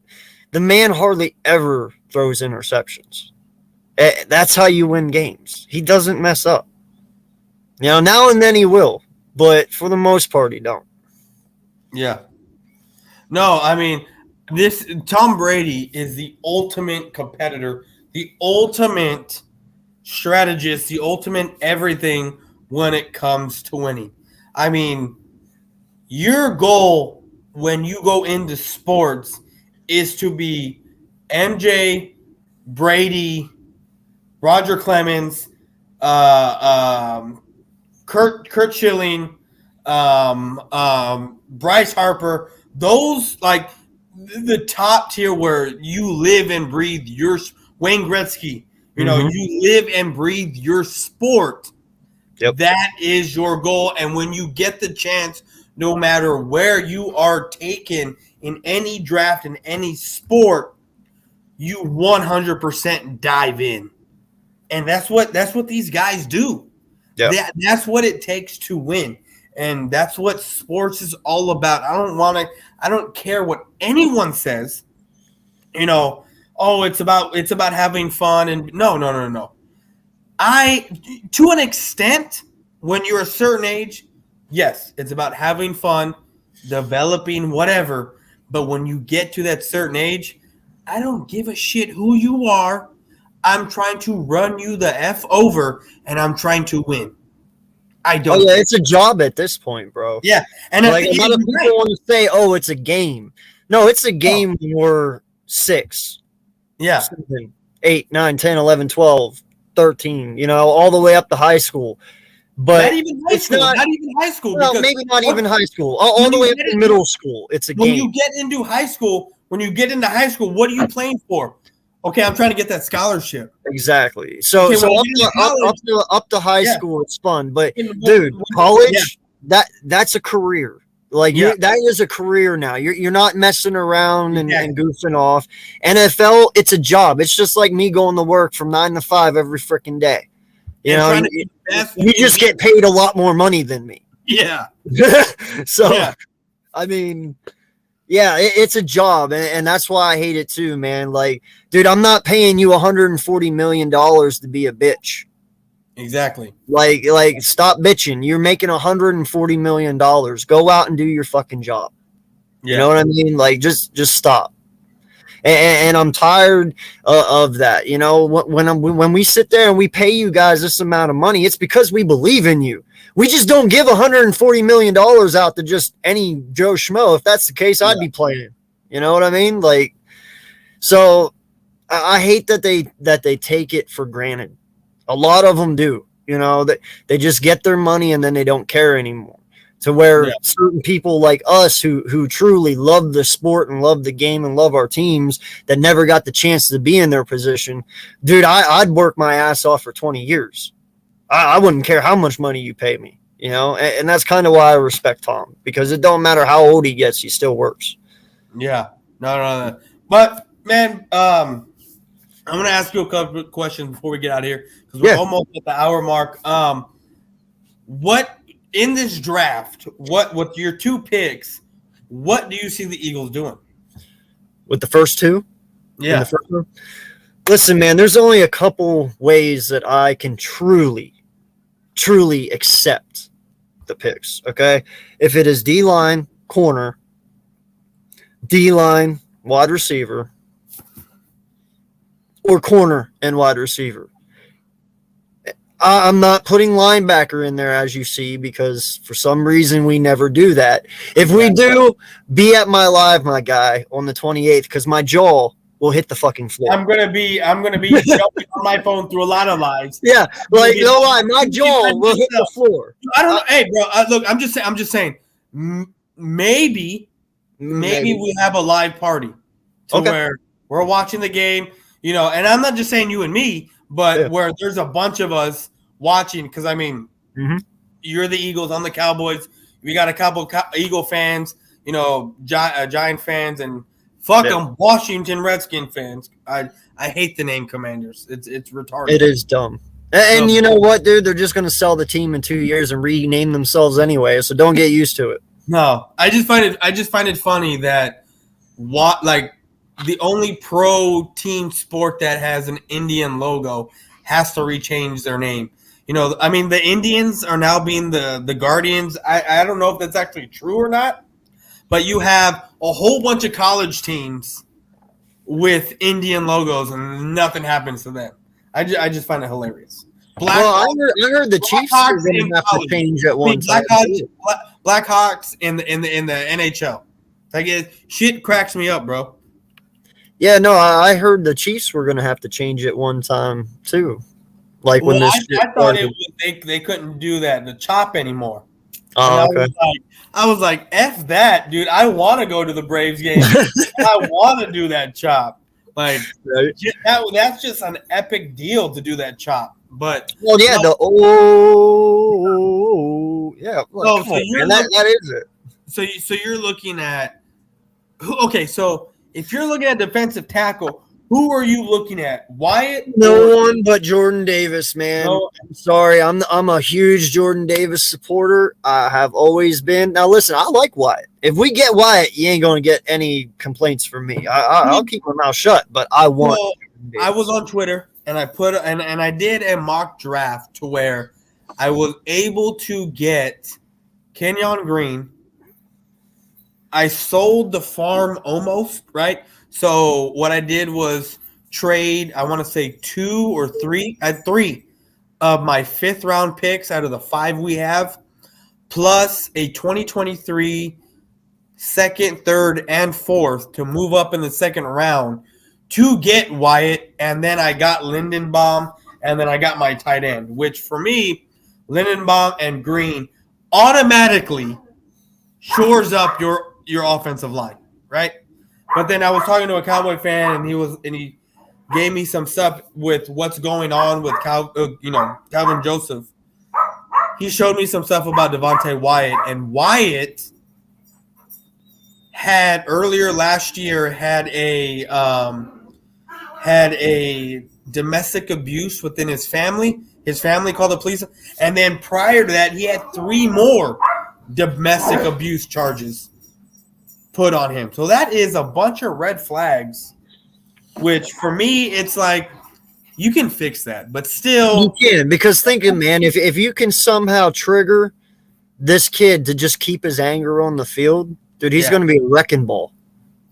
The man hardly ever throws interceptions. That's how you win games. He doesn't mess up. You know, now and then he will, but for the most part, he don't. Yeah. No, I mean, Tom Brady is the ultimate competitor, the ultimate strategist, the ultimate everything when it comes to winning. I mean, your goal when you go into sports is to be MJ, Brady, Roger Clemens, Kurt Schilling, Bryce Harper. Those, like, the top tier where you live and breathe your Wayne Gretzky. You know, you live and breathe your sport. Yep. That is your goal. And when you get the chance, no matter where you are taken in any draft, in any sport, you 100% dive in. And that's what these guys do. Yep. That's what it takes to win. And that's what sports is all about. I don't care what anyone says, you know, oh, it's about having fun. And no. To an extent, when you're a certain age, yes, it's about having fun, developing, whatever. But when you get to that certain age, I don't give a shit who you are. I'm trying to run you the F over, and I'm trying to win. I don't. Oh, yeah, it's a job at this point, bro. Yeah. And like, a lot of people want to say, oh, it's a game. No, it's a game when we're 6, 7, 8, 9, 10, 11, 12, 13, you know, all the way up to high school. But not even high school. Not even high school. Well, maybe not even high school. All the way up to middle school. It's a game. When you get into high school, what are you playing for? Okay, I'm trying to get that scholarship. Exactly. So up to high school, it's fun. But dude, college, that's a career. Like that is a career now. You're not messing around and goofing off. NFL, it's a job. It's just like me going to work from 9 to 5 every freaking day. You know, you just get paid a lot more money than me. Yeah. I mean, yeah, it's a job, and that's why I hate it too, man. Like, dude, I'm not paying you $140 million to be a bitch. Exactly. Like, stop bitching. You're making $140 million. Go out and do your fucking job. Yeah. You know what I mean? Like, just stop. And I'm tired of that. You know, when we sit there and we pay you guys this amount of money, it's because we believe in you. We just don't give $140 million out to just any Joe Schmo. If that's the case, I'd be playing. You know what I mean? Like, so I hate that they take it for granted A lot of them do. They just get their money and then they don't care anymore. To where certain people like us who truly love the sport and love the game and love our teams that never got the chance to be in their position, dude, I'd work my ass off for 20 years. I wouldn't care how much money you pay me, and that's kind of why I respect Tom, because it don't matter how old he gets, he still works. Yeah, no. But man, I'm gonna ask you a couple of questions before we get out of here because we're almost at the hour mark. What in this draft? What with your 2 picks? What do you see the Eagles doing with the first 2? Yeah. The first one? Listen, man, there's only a couple ways that I can truly accept the picks. Okay, if it is D-line, corner, D-line, wide receiver, or corner and wide receiver. I'm not putting linebacker in there, as you see, because for some reason we never do that. If we do, be at my live, my guy, on the 28th, because my jaw will hit the fucking floor. I'm gonna be jumping on my phone through a lot of lives. Yeah, like no lie, my jaw will hit the floor. I don't know. Hey, bro, look, I'm just saying. Maybe we have a live party where we're watching the game, and I'm not just saying you and me, but where there's a bunch of us watching, because I mean, you're the Eagles, I'm the Cowboys. We got a couple Eagle fans, Giant fans, and fuck them, Washington Redskin fans. I hate the name Commanders. It's retarded. It is dumb. And you know what, dude? They're just going to sell the team in 2 years and rename themselves anyway, so don't get used to it. No, I just find it funny that the only pro team sport that has an Indian logo has to rechange their name. I mean, the Indians are now being the Guardians. I don't know if that's actually true or not, but you have a whole bunch of college teams with Indian logos and nothing happens to them. I just find it hilarious. I heard the Chiefs are going to have to change at one time. Blackhawks in the NHL. Shit cracks me up, bro. Yeah, no, I heard the Chiefs were going to have to change it one time too. Like when this I thought it was they couldn't do that, the chop anymore. Oh, okay. I was like, F that, dude. I want to go to the Braves game. I want to do that chop. Like that's just an epic deal to do that chop. But that is it. So you're looking at so if you're looking at defensive tackle, who are you looking at? Wyatt? No one but Jordan Davis, man. No. I'm sorry. I'm a huge Jordan Davis supporter. I have always been. Now listen, I like Wyatt. If we get Wyatt, you ain't gonna get any complaints from me. I'll keep my mouth shut, but I want. I was on Twitter and I put and I did a mock draft to where I was able to get Kenyon Green. I sold the farm almost, right? So what I did was trade, I want to say 2 or 3 of my 5th round picks out of the 5 we have, plus a 2023 second, third, and 4th to move up in the 2nd round to get Wyatt. And then I got Lindenbaum, and then I got my tight end, which for me, Lindenbaum and Green automatically shores up your offensive line, right? But then I was talking to a Cowboy fan, and he gave me some stuff with what's going on with Calvin Joseph. He showed me some stuff about Devontae Wyatt, and Wyatt had earlier last year had a domestic abuse within his family. His family called the police, and then prior to that, he had 3 more domestic abuse charges put on him. So that is a bunch of red flags, which for me, it's like you can fix that, but still you can, because thinking, man, if you can somehow trigger this kid to just keep his anger on the field, dude, he's going to be a wrecking ball.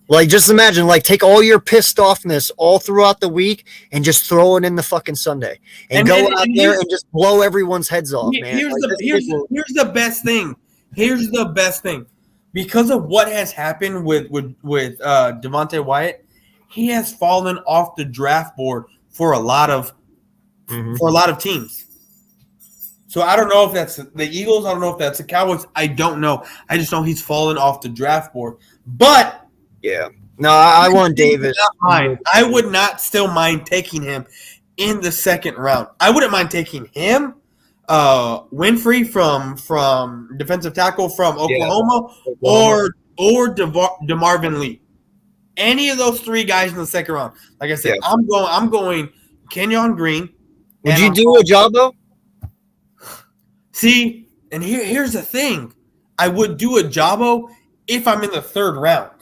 Like, just imagine, like, take all your pissed offness all throughout the week and just throw it in the fucking Sunday and go out there and just blow everyone's heads off, man. Here's the best thing. Here's the best thing. Because of what has happened with Devontae Wyatt, he has fallen off the draft board for a lot of for a lot of teams. So I don't know if that's the Eagles. I don't know if that's the Cowboys. I don't know. I just know he's fallen off the draft board. But yeah, no, I want Davis. I would not still mind taking him in the second round. I wouldn't mind taking him, Winfrey from defensive tackle from Oklahoma, or DeMarvin Lee. Any of those three guys in the second round. Like I said, I'm going Kenyon Green. Would you do Ojabo? See, and here's the thing. I would do Ojabo if I'm in the third round.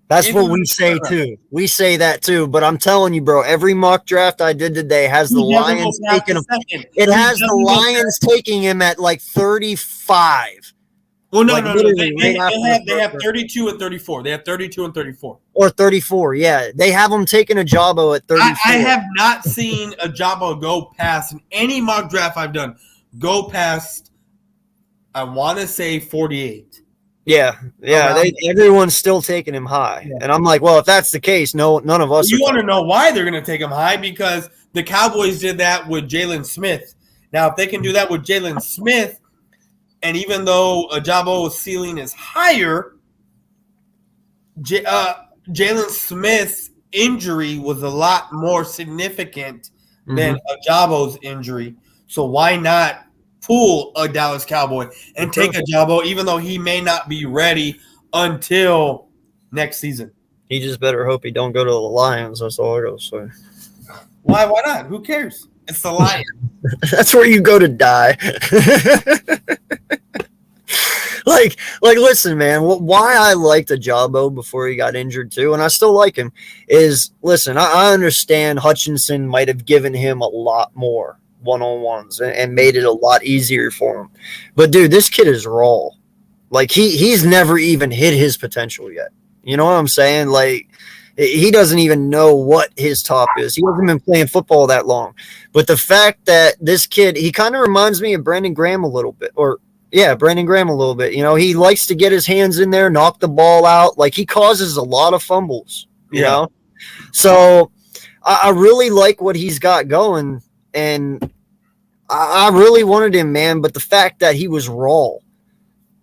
That's what we say too. We say that too. But I'm telling you, bro, every mock draft I did today has the Lions taking him. It has the Lions taking him at like 35. Well, no. They have 32 and 34. They have 32 and 34. Or 34, yeah. They have him taking Ojabo at 34. I have not seen Ojabo go past in any mock draft I've done. Go past, I want to say 48. Yeah. Everyone's still taking him high. Yeah. And I'm like, well, if that's the case, none of us. You want to know why they're going to take him high? Because the Cowboys did that with Jalen Smith. Now, if they can do that with Jalen Smith, and even though Ojabo's ceiling is higher, Jalen Smith's injury was a lot more significant than Ojabo's injury. So why not pull a Dallas Cowboy and take Ojabo, even though he may not be ready until next season? He just better hope he don't go to the Lions. That's all I gotta say. Why not? Who cares? It's the Lions. That's where you go to die. Like, listen, man. Why I liked Ojabo before he got injured too, and I still like him, is listen. I understand Hutchinson might have given him a lot more one-on-ones and made it a lot easier for him. But dude, this kid is raw. Like he's never even hit his potential yet. You know what I'm saying? Like he doesn't even know what his top is. He hasn't been playing football that long. But the fact that this kid, he kind of reminds me of Brandon Graham a little bit. Brandon Graham a little bit. You know, he likes to get his hands in there, knock the ball out. Like he causes a lot of fumbles, you know? So I really like what he's got going. And I really wanted him, man, but the fact that he was raw.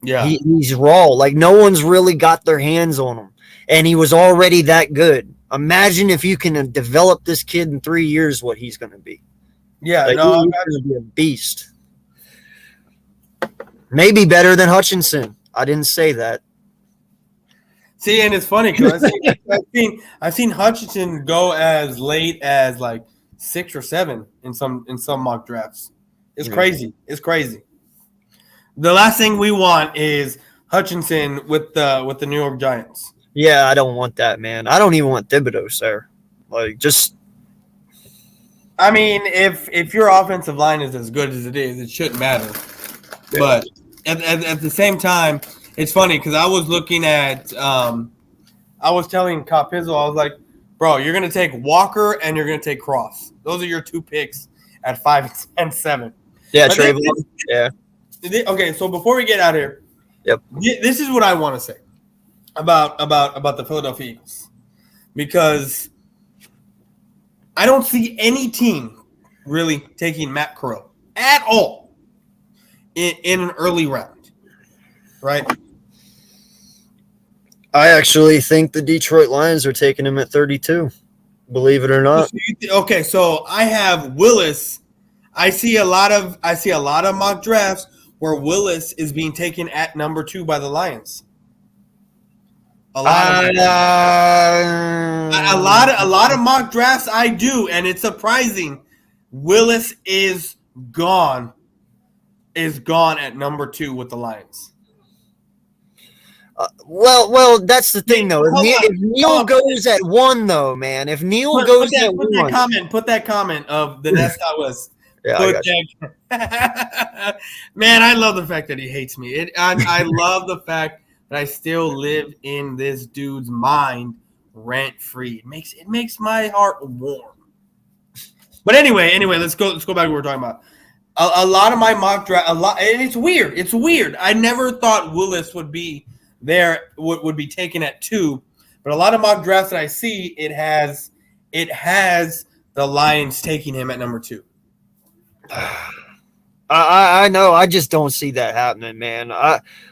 Yeah. He's raw. Like, no one's really got their hands on him. And he was already that good. Imagine if you can develop this kid in 3 years, what he's going to be. Yeah, he's going to be a beast. Maybe better than Hutchinson. I didn't say that. See, and it's funny because I've seen Hutchinson go as late as like 6 or 7 in some mock drafts. It's crazy. It's crazy. The last thing we want is Hutchinson with the New York Giants. Yeah, I don't want that, man. I don't even want Thibodeau, sir. Like, just. I mean, if your offensive line is as good as it is, it shouldn't matter. Yeah. But at the same time, it's funny because I was looking at I was telling Capizzle, I was like, bro, you're going to take Walker and you're going to take Cross. Those are your 2 picks at 5 and 7. Yeah, Trayvon. Yeah. Okay, so before we get out of here, this is what I want to say about the Philadelphia Eagles. Because I don't see any team really taking Matt Corral at all in an early round, right? I actually think the Detroit Lions are taking him at 32, believe it or not. Okay, so I have Willis. I see a lot of mock drafts where Willis is being taken at number 2 by the Lions. A lot of mock drafts I do, and it's surprising. Willis is gone at number 2 with the Lions. Well, that's the thing, though. If Neil goes at 1, though, man. If Neil goes at 1. Put that comment of the Nest was. Yeah, man, I love the fact that he hates me. I love the fact that I still live in this dude's mind rent free. It makes my heart warm. But anyway, let's go back to what we're talking about. A lot of my mock draft, and it's weird. It's weird. I never thought Willis would be there, would be taken at 2, but a lot of mock drafts that I see, it has the Lions taking him at number 2. I know. I just don't see that happening, man.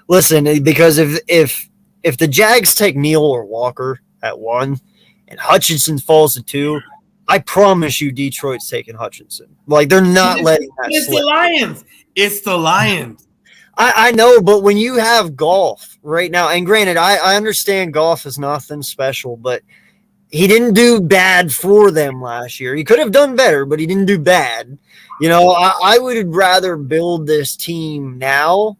Listen, because if the Jags take Neal or Walker at 1 and Hutchinson falls to 2, I promise you Detroit's taking Hutchinson. Like, they're not letting that It's slip. the Lions. It's the Lions. I know, but when you have Goff right now, and granted, I understand Goff is nothing special, but he didn't do bad for them last year. He could have done better, but he didn't do bad. You know, I would rather build this team now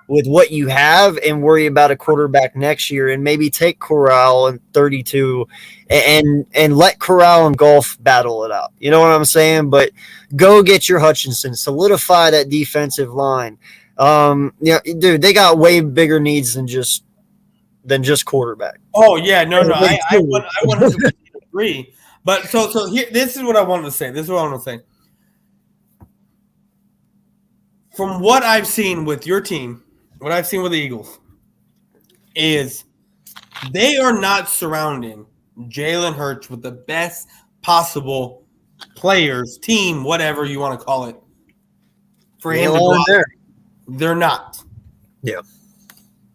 with what you have and worry about a quarterback next year and maybe take Corral and 32 and let Corral and Goff battle it out. You know what I'm saying? But go get your Hutchinson, solidify that defensive line. Dude, they got way bigger needs than just quarterback. Oh yeah, no, I 100% agree. But so here, this is what I wanted to say. From what I've seen with your team, what I've seen with the Eagles, is they are not surrounding Jalen Hurts with the best possible players, team, whatever you want to call it, for him to go out there. They're not. Yeah.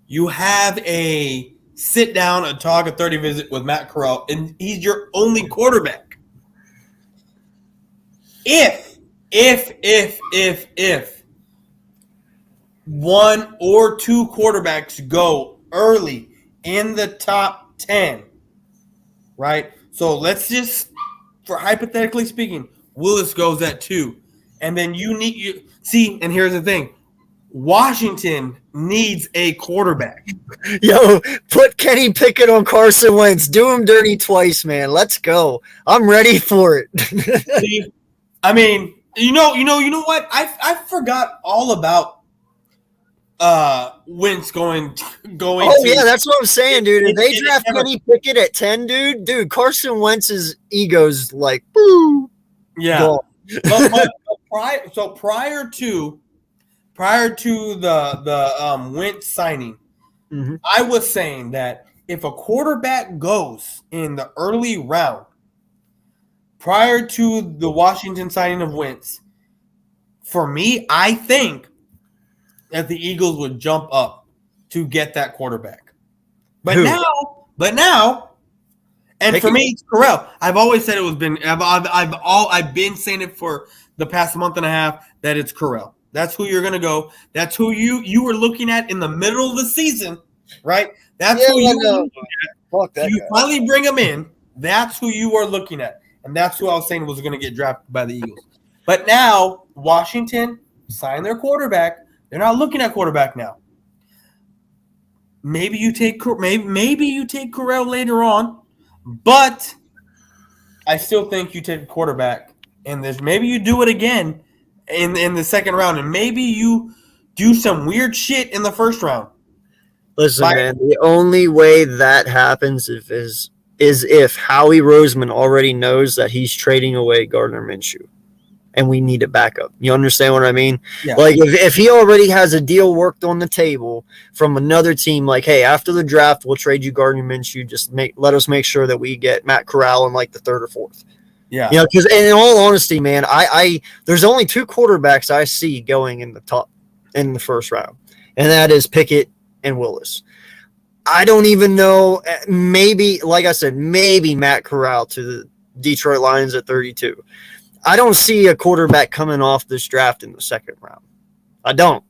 You have a sit down, a talk, a 30 visit with Matt Corral, and he's your only quarterback. If 1 or 2 quarterbacks go early in the top 10, right? So let's just, for hypothetically speaking, Willis goes at 2, and then and here's the thing. Washington needs a quarterback. Yo, put Kenny Pickett on Carson Wentz. Do him dirty twice, man. Let's go. I'm ready for it. See, I mean, you know what? I forgot all about Wentz going. Yeah, that's what I'm saying, dude. If they draft Kenny Pickett at 10, dude, Carson Wentz's ego's like, boo. Yeah. But prior to the Wentz signing, mm-hmm. I was saying that if a quarterback goes in the early round prior to the Washington signing of Wentz, for me, I think that the Eagles would jump up to get that quarterback. But now, and for me, it's Corral. I've always said I've been saying it for the past month and a half that it's Corral. That's who you're gonna go. That's who you were looking at in the middle of the season, right? That's who you were looking at. Fuck that You guy. finally bring him in. That's who you are looking at, and that's who I was saying was going to get drafted by the Eagles. But now Washington signed their quarterback. They're not looking at quarterback now. Maybe you take Corral later on, but I still think you take a quarterback, and maybe you do it again in the second round, and maybe you do some weird shit in the first round. Listen, man, the only way that happens is if Howie Roseman already knows that he's trading away Gardner Minshew, and we need a backup. You understand what I mean? Yeah. Like, if he already has a deal worked on the table from another team, like, hey, after the draft, we'll trade you Gardner Minshew. Just let us make sure that we get Matt Corral in like the 3rd or 4th. Yeah. You know, because in all honesty, man, I there's only 2 quarterbacks I see going in the first round, and that is Pickett and Willis. I don't even know. Maybe, like I said, maybe Matt Corral to the Detroit Lions at 32. I don't see a quarterback coming off this draft in the 2nd round. I don't.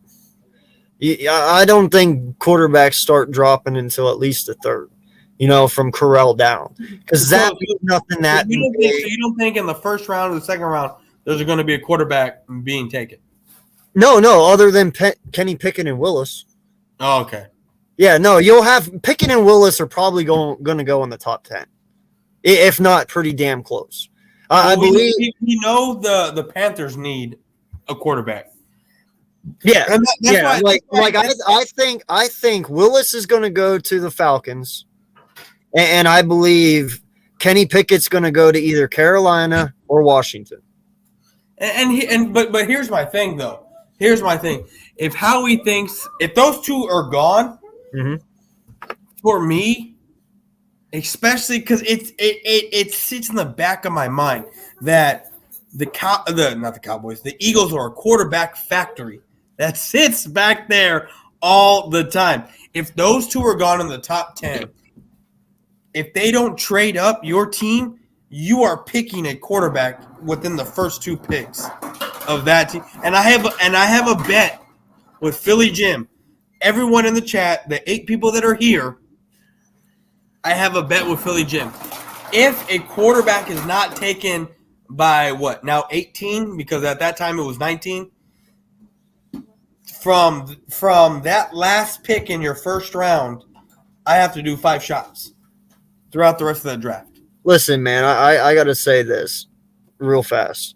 I don't think quarterbacks start dropping until at least the 3rd. You know, from Corral down, because that means nothing. That you don't think in the first round or the 2nd round there's going to be a quarterback being taken? No, other than Kenny Pickett and Willis. Oh, okay. Yeah, no, you'll have Pickett and Willis are probably going to go in the top 10, if not pretty damn close. I believe we know the Panthers need a quarterback. Yeah, I think Willis is going to go to the Falcons, and I believe Kenny Pickett's going to go to either Carolina or Washington. But here's my thing, though. Here's my thing. If Howie thinks if those 2 are gone, mm-hmm. for me, especially because it sits in the back of my mind that the Cowboys, the Eagles are a quarterback factory that sits back there all the time. If those two are gone in the top 10, if they don't trade up your team, you are picking a quarterback within the first two picks of that team. And I have a bet with Philly Jim. Everyone in the chat, the 8 people that are here, I have a bet with Philly Jim. If a quarterback is not taken by what, now 18, because at that time it was 19, from that last pick in your first round, I have to do 5 shots throughout the rest of the draft. Listen, man, I got to say this real fast.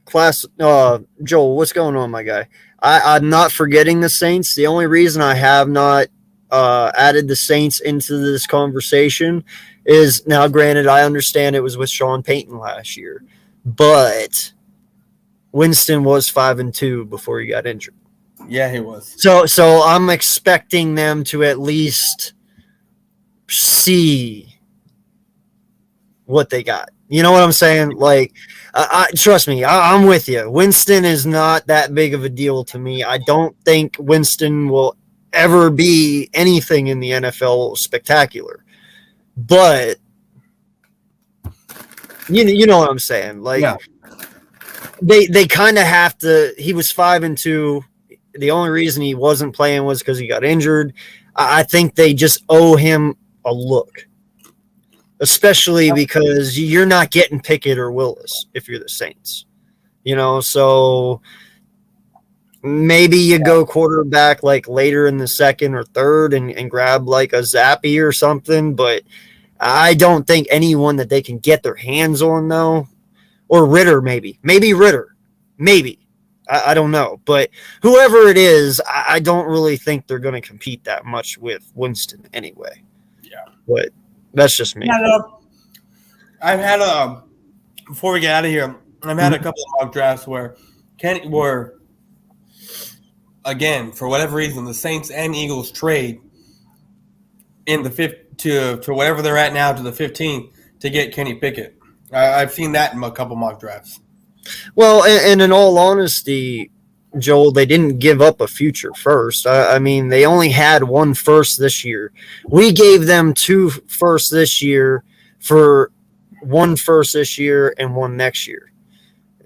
Joel, what's going on, my guy? I'm not forgetting the Saints. The only reason I have not added the Saints into this conversation is, now granted, I understand it was with Sean Payton last year, but Winston was 5-2 before he got injured. Yeah, he was. So I'm expecting them to at least see what they got. You know what I'm saying? Like, trust me, I'm with you. Winston is not that big of a deal to me. I don't think Winston will ever be anything in the NFL spectacular. But you know what I'm saying? Like, yeah. They kind of have to. He was 5-2. The only reason he wasn't playing was because he got injured. I think they just owe him a look, especially because you're not getting Pickett or Willis if you're the Saints. So maybe you go quarterback like later in the second or third and grab like a Zappy or something, but I don't think anyone that they can get their hands on, though. Or Ritter, maybe. Maybe Ritter. Maybe. I don't know. But whoever it is, I don't really think they're going to compete that much with Winston anyway. Yeah. But that's just me. Yeah, I've had before we get out of here, I've had a couple of mock drafts where again, for whatever reason, the Saints and Eagles trade in the fifth to whatever they're at now, to the 15th, to get Kenny Pickett. I've seen that in a couple mock drafts. Well, and in all honesty, Joel, they didn't give up a future first. I mean, they only had 1 first this year. We gave them 2 firsts this year for 1 first this year and 1 next year.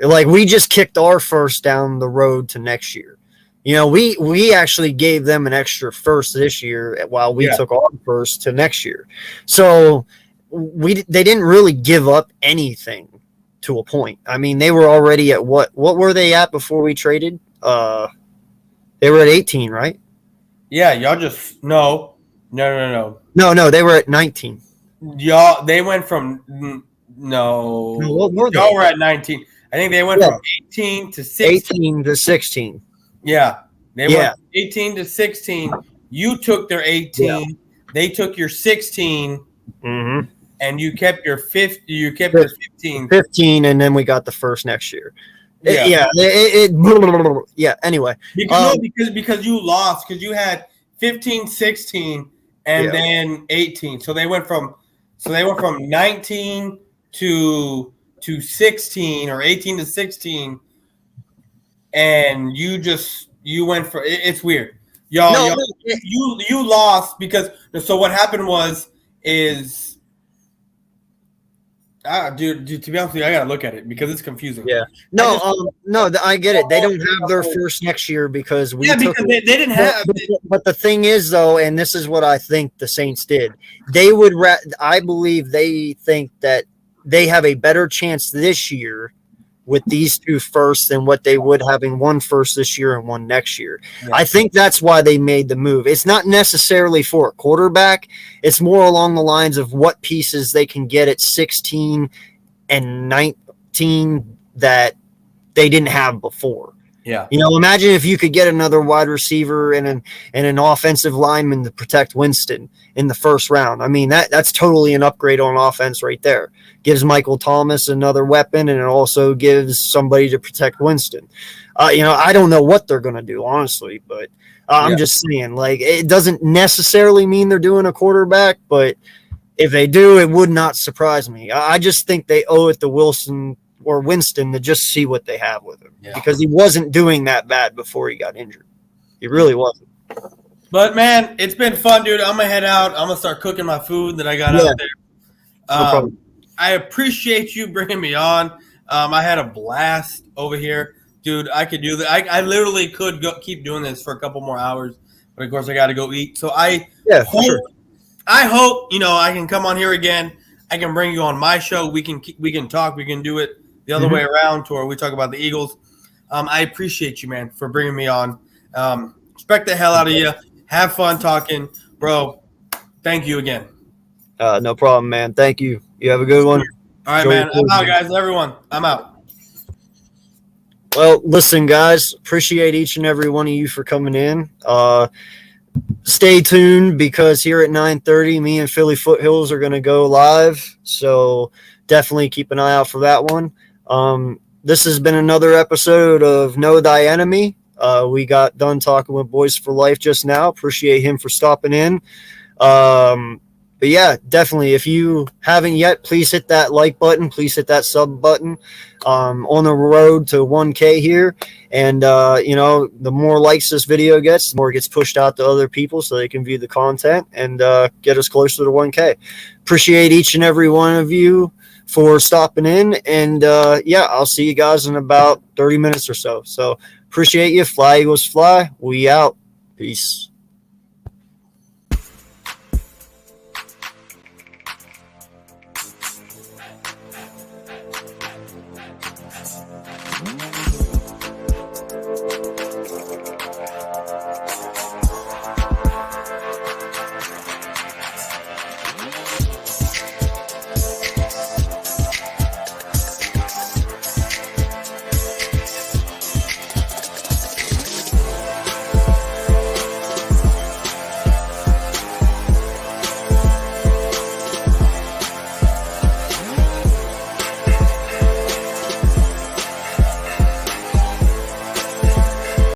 Like, we just kicked our first down the road to next year. We actually gave them an extra first this year while we took our first to next year. So they didn't really give up anything to a point. I mean, they were already at what were they at before we traded? They were at 18, right? Yeah, y'all just no. No, they were at 19. Y'all, they went from what were y'all were at 19. I think they went from 18 to 16. 18 to 16. Yeah. They went from 18 to 16. You took their 18. Yeah. They took your 16. Mm-hmm. And you kept your 15. 15, and then we got the first next year. Yeah. Anyway, because you lost, because you had 15, 16, and then 18. So they went from 19 to 16, or 18 to 16, and you went for it's weird. Y'all, you lost because so what happened is. Dude, to be honest with you, I gotta look at it because it's confusing. Yeah. I get it. They don't have their first next year because we. Yeah, because they didn't have. But the thing is, though, and this is what I think the Saints did. They would. I believe they think that they have a better chance this year with these 2 firsts than what they would having 1 first this year and 1 next year. Yeah. I think that's why they made the move. It's not necessarily for a quarterback. It's more along the lines of what pieces they can get at 16 and 19 that they didn't have before. Yeah. Imagine if you could get another wide receiver and an offensive lineman to protect Winston in the first round. I mean, that's totally an upgrade on offense right there. Gives Michael Thomas another weapon, and it also gives somebody to protect Winston. I don't know what they're going to do, honestly, but I'm just saying, like, it doesn't necessarily mean they're doing a quarterback, but If they do, it would not surprise me. I just think they owe it to Wilson or Winston to just see what they have with him, because he wasn't doing that bad before he got injured. He really wasn't. But, man, it's been fun, dude. I'm going to head out. I'm going to start cooking my food that I got out there. No problem. I appreciate you bringing me on. I had a blast over here. Dude, I could do that. I literally could keep doing this for a couple more hours. But, of course, I got to go eat. So I hope, I can come on here again. I can bring you on my show. We can talk. We can do it the other way around to where we talk about the Eagles. I appreciate you, man, for bringing me on. Respect the hell out of you. Have fun talking. Bro, thank you again. No problem, man. Thank you. You have a good one. All right, man. I'm out, guys. Everyone, I'm out. Well, listen, guys, appreciate each and every one of you for coming in. Stay tuned, because here at 9:30, me and Philly Foothills are going to go live. So definitely keep an eye out for that one. This has been another episode of Know Thy Enemy. We got done talking with Boyz4Life just now. Appreciate him for stopping in. But yeah, definitely, if you haven't yet, please hit that like button. Please hit that sub button. On the road to 1K here. And, the more likes this video gets, the more it gets pushed out to other people so they can view the content and get us closer to 1K. Appreciate each and every one of you for stopping in. And, I'll see you guys in about 30 minutes or so. So appreciate you. Fly Eagles fly. We out. Peace.